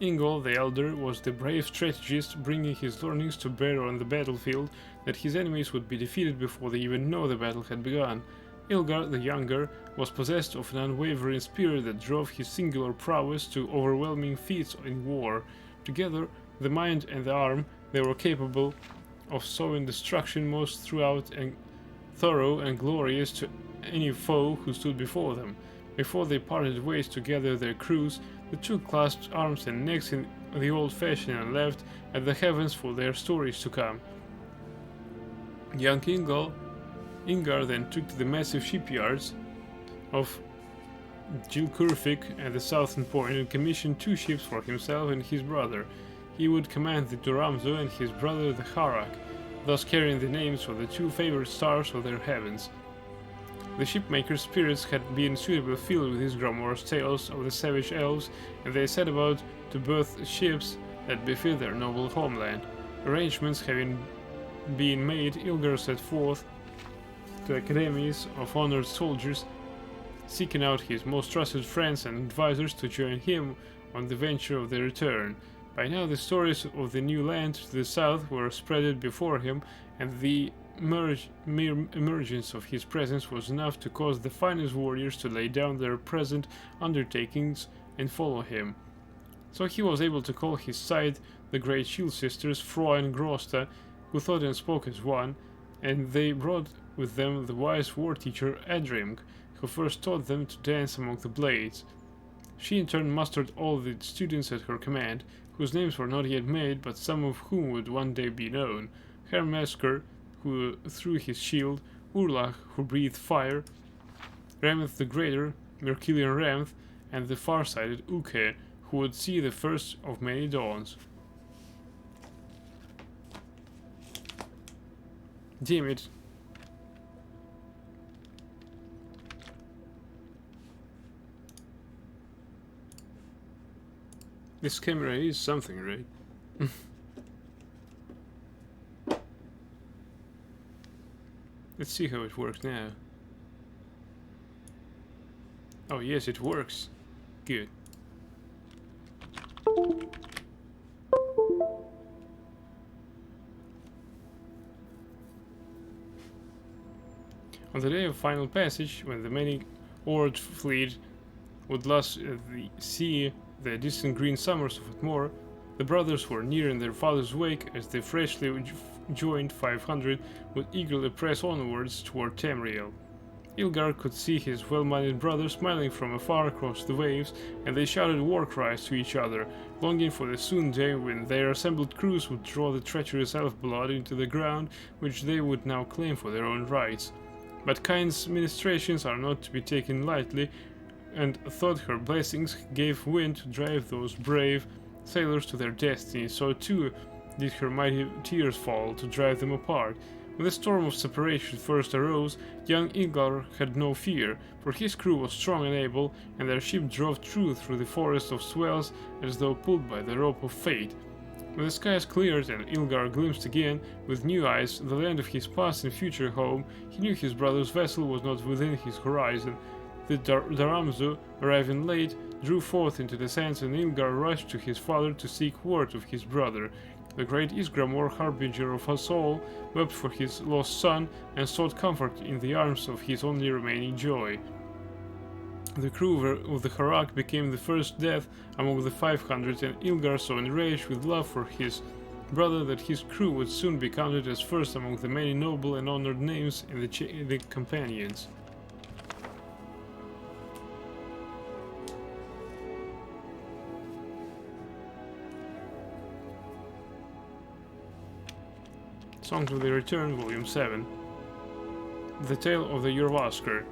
Ingol the elder was the brave strategist, bringing his learnings to bear on the battlefield, that his enemies would be defeated before they even know the battle had begun. Ilgar the younger was possessed of an unwavering spirit that drove his singular prowess to overwhelming feats in war. Together, the mind and the arm, they were capable of sowing destruction most throughout and thorough and glorious to any foe who stood before them. Before they parted ways to gather their crews, the two clasped arms and necks in the old fashion and left at the heavens for their stories to come. Young Ingar then took to the massive shipyards of Gilkurvik at the southern point and commissioned 2 ships for himself and his brother. He would command the Doramzo and his brother the Harak, thus carrying the names of the 2 favorite stars of their heavens. The shipmaker's spirits had been suitably filled with Isgramor's tales of the savage elves, and they set about to birth ships that befit their noble homeland. Arrangements having been made, Ilgar set forth to academies of honored soldiers, seeking out his most trusted friends and advisors to join him on the venture of their return. By now the stories of the new land to the south were spreaded before him, and the mere emergence of his presence was enough to cause the finest warriors to lay down their present undertakings and follow him. So he was able to call his side the great shield sisters Froa and Grosta, who thought and spoke as one, and they brought with them the wise war teacher Adrimg, who first taught them to dance among the blades. She in turn mustered all the students at her command, whose names were not yet made, but some of whom would one day be known: Hermesker, who threw his shield, Urlach, who breathed fire, Rameth the Greater, Merkilian Ramth, and the far-sighted Uke, who would see the first of many dawns. Damn it. This camera is something, right? Let's see how it works now. Oh yes, it works. Good. On the day of final passage, when the many-oared fleet would last see the distant green summers of Atmor, the brothers were near in their father's wake as the freshly joined 500 would eagerly press onwards toward Tamriel. Ilgar could see his well-minded brother smiling from afar across the waves, and they shouted war cries to each other, longing for the soon day when their assembled crews would draw the treacherous elf-blood into the ground which they would now claim for their own rights. But Kain's ministrations are not to be taken lightly, and thought her blessings gave wind to drive those brave sailors to their destiny, so too did her mighty tears fall to drive them apart. When the storm of separation first arose, young Ilgar had no fear, for his crew was strong and able, and their ship drove true through the forest of swells as though pulled by the rope of fate. When the skies cleared and Ilgar glimpsed again, with new eyes, the land of his past and future home, he knew his brother's vessel was not within his horizon. The Daramzo, arriving late, drew forth into the sands, and Ilgar rushed to his father to seek word of his brother. The great Isgramor, harbinger of us all, wept for his lost son and sought comfort in the arms of his only remaining joy. The crew of the Harak became the first death among the 500, and Ilgar so enraged with love for his brother that his crew would soon be counted as first among the many noble and honored names in the companions. Songs of the Return, Volume 7. The Tale of the Jorvaskr.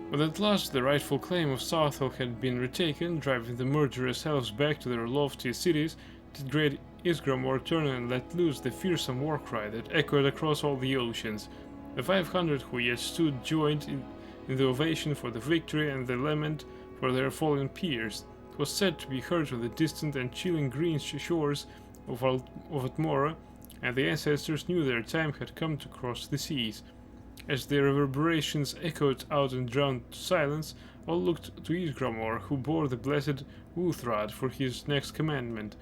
When at last the rightful claim of Sarthel had been retaken, driving the murderous elves back to their lofty cities, did great Isgramor turn and let loose the fearsome war cry that echoed across all the oceans. The 500 who yet stood joined in the ovation for the victory and the lament for their fallen peers. It was said to be heard on the distant and chilling green shores of Atmora, and the ancestors knew their time had come to cross the seas. As the reverberations echoed out and drowned to silence, all looked to Isgramor, who bore the blessed Uthrad for his next commandment.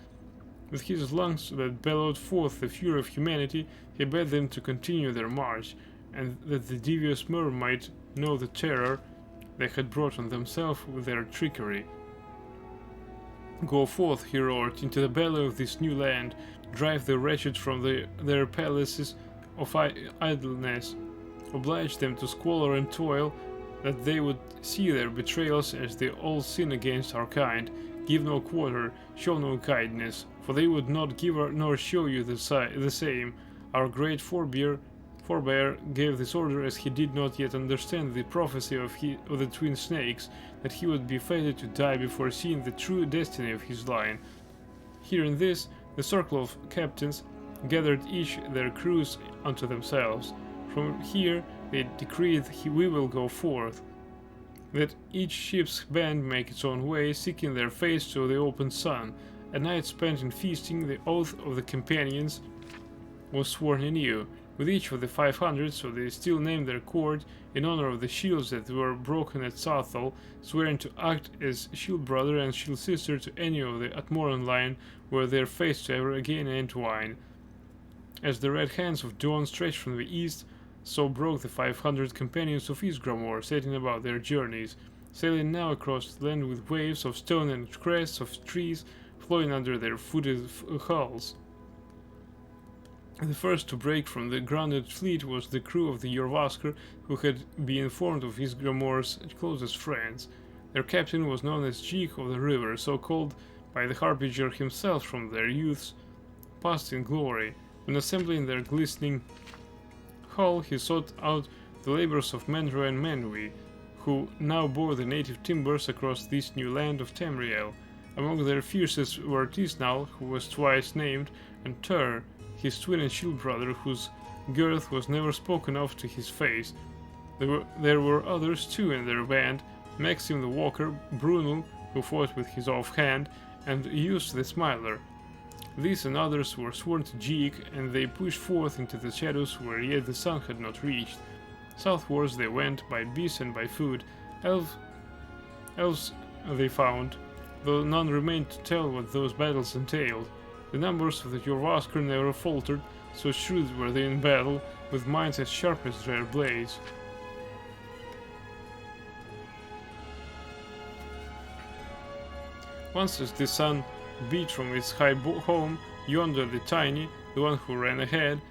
With his lungs that bellowed forth the fury of humanity, he bade them to continue their march, and that the devious Mer might know the terror they had brought on themselves with their trickery. Go forth, he roared, into the belly of this new land, drive the wretched from their palaces of idleness, oblige them to squalor and toil, that they would see their betrayals as they all sin against our kind, give no quarter, show no kindness, for they would not give nor show you the same. Our great forebear gave this order as he did not yet understand the prophecy of the twin snakes, that he would be fated to die before seeing the true destiny of his line. Hearing this, the circle of captains gathered each their crews unto themselves. From here they decreed we will go forth, that each ship's band make its own way, seeking their face to the open sun. A night spent in feasting, the oath of the companions was sworn anew, with each of the 500, so they still named their court in honor of the shields that were broken at Southall, swearing to act as shield brother and shield sister to any of the Atmoran line were their fates to ever again entwine. As the red hands of dawn stretched from the east, so broke the 500 companions of Ysgramor, setting about their journeys, sailing now across the land with waves of stone and crests of trees flowing under their footed hulls. The first to break from the grounded fleet was the crew of the Jorvaskr, who had been informed of Ysgramor's closest friends. Their captain was known as Jeek of the River, so called by the Harbinger himself from their youths past in glory. When assembling their glistening hull, he sought out the labors of Menro and Menwi, who now bore the native timbers across this new land of Tamriel. Among their fiercest were Tisnal, who was twice named, and Tur, his twin and shield brother, whose girth was never spoken of to his face. There were others too in their band, Maxim the Walker, Brunel, who fought with his offhand, and Eus the Smiler. These and others were sworn to Jeek, and they pushed forth into the shadows where yet the sun had not reached. Southwards they went, by beast and by foot. Elves they found, though none remained to tell what those battles entailed. The numbers of the Jorvaskr never faltered, so shrewd were they in battle, with minds as sharp as their blades. Once as the sun beat from its high home, yonder the tiny, the one who ran ahead,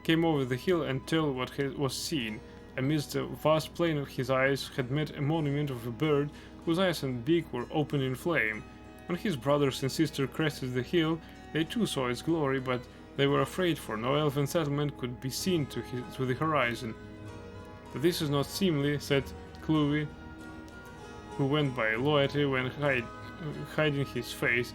came over the hill and told what was seen. Amidst the vast plain of his eyes had met a monument of a bird whose eyes and beak were open in flame. When his brothers and sister crested the hill, they too saw its glory, but they were afraid, for no elven settlement could be seen to the horizon. But this is not seemly, said Cluvi, who went by Loete when hiding his face.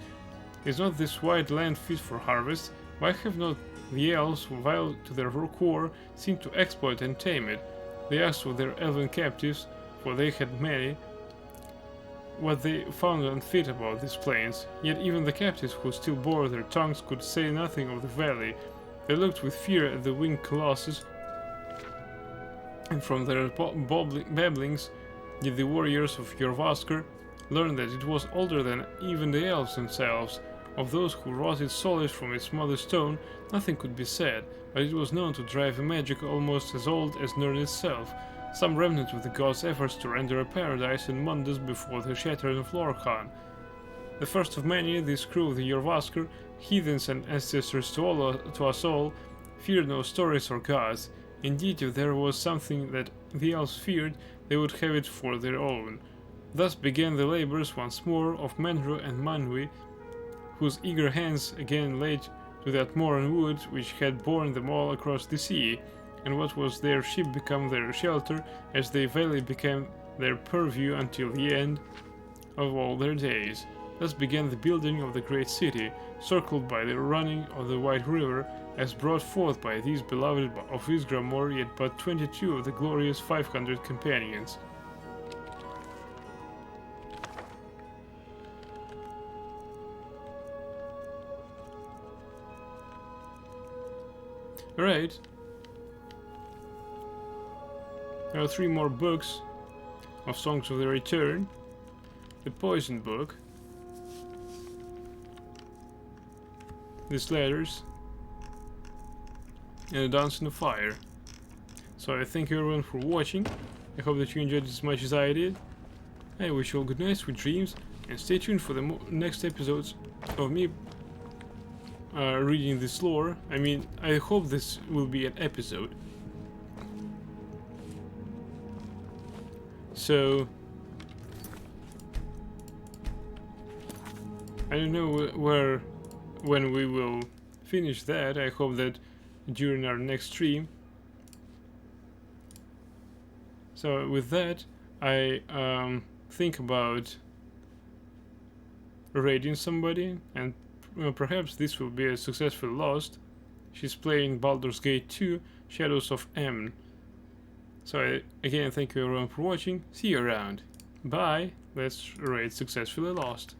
Is not this wide land fit for harvest? Why have not the elves, vile to their core, seen to exploit and tame it? They asked of their elven captives, for they had many, what they found unfit about these plains, yet even the captives who still bore their tongues could say nothing of the valley. They looked with fear at the winged colossus, and from their babblings did the warriors of Jorvaskr learn that it was older than even the elves themselves. Of those who wrought it solid from its mother stone, nothing could be said, but it was known to drive a magic almost as old as Nirn itself, some remnant of the gods' efforts to render a paradise in Mundus before the shattering of Lorkhan. The first of many, this crew of the Jorvaskr, heathens and ancestors to us all, feared no stories or gods. Indeed, if there was something that the elves feared, they would have it for their own. Thus began the labors once more of Menro and Manwi, whose eager hands again laid to that Moran wood which had borne them all across the sea, and what was their ship become their shelter, as they valley became their purview until the end of all their days. Thus began the building of the great city, circled by the running of the White River, as brought forth by these beloved of Ysgramor, yet but 22 of the glorious 500 companions. Alright. There are 3 more books of Songs of the Return. The Poison Book. These letters. And a Dance in the Fire. So I thank everyone for watching. I hope that you enjoyed as much as I did. I wish you all good night, sweet dreams, and stay tuned for the next episodes of me reading this lore. I mean, I hope this will be an episode. So I don't know when we will finish that. I hope that during our next stream. So with that, I think about raiding somebody, and perhaps this will be a successful Lost. She's playing Baldur's Gate 2 Shadows of Amn. So again, thank you everyone for watching. See you around. Bye. Let's raid successfully Lost.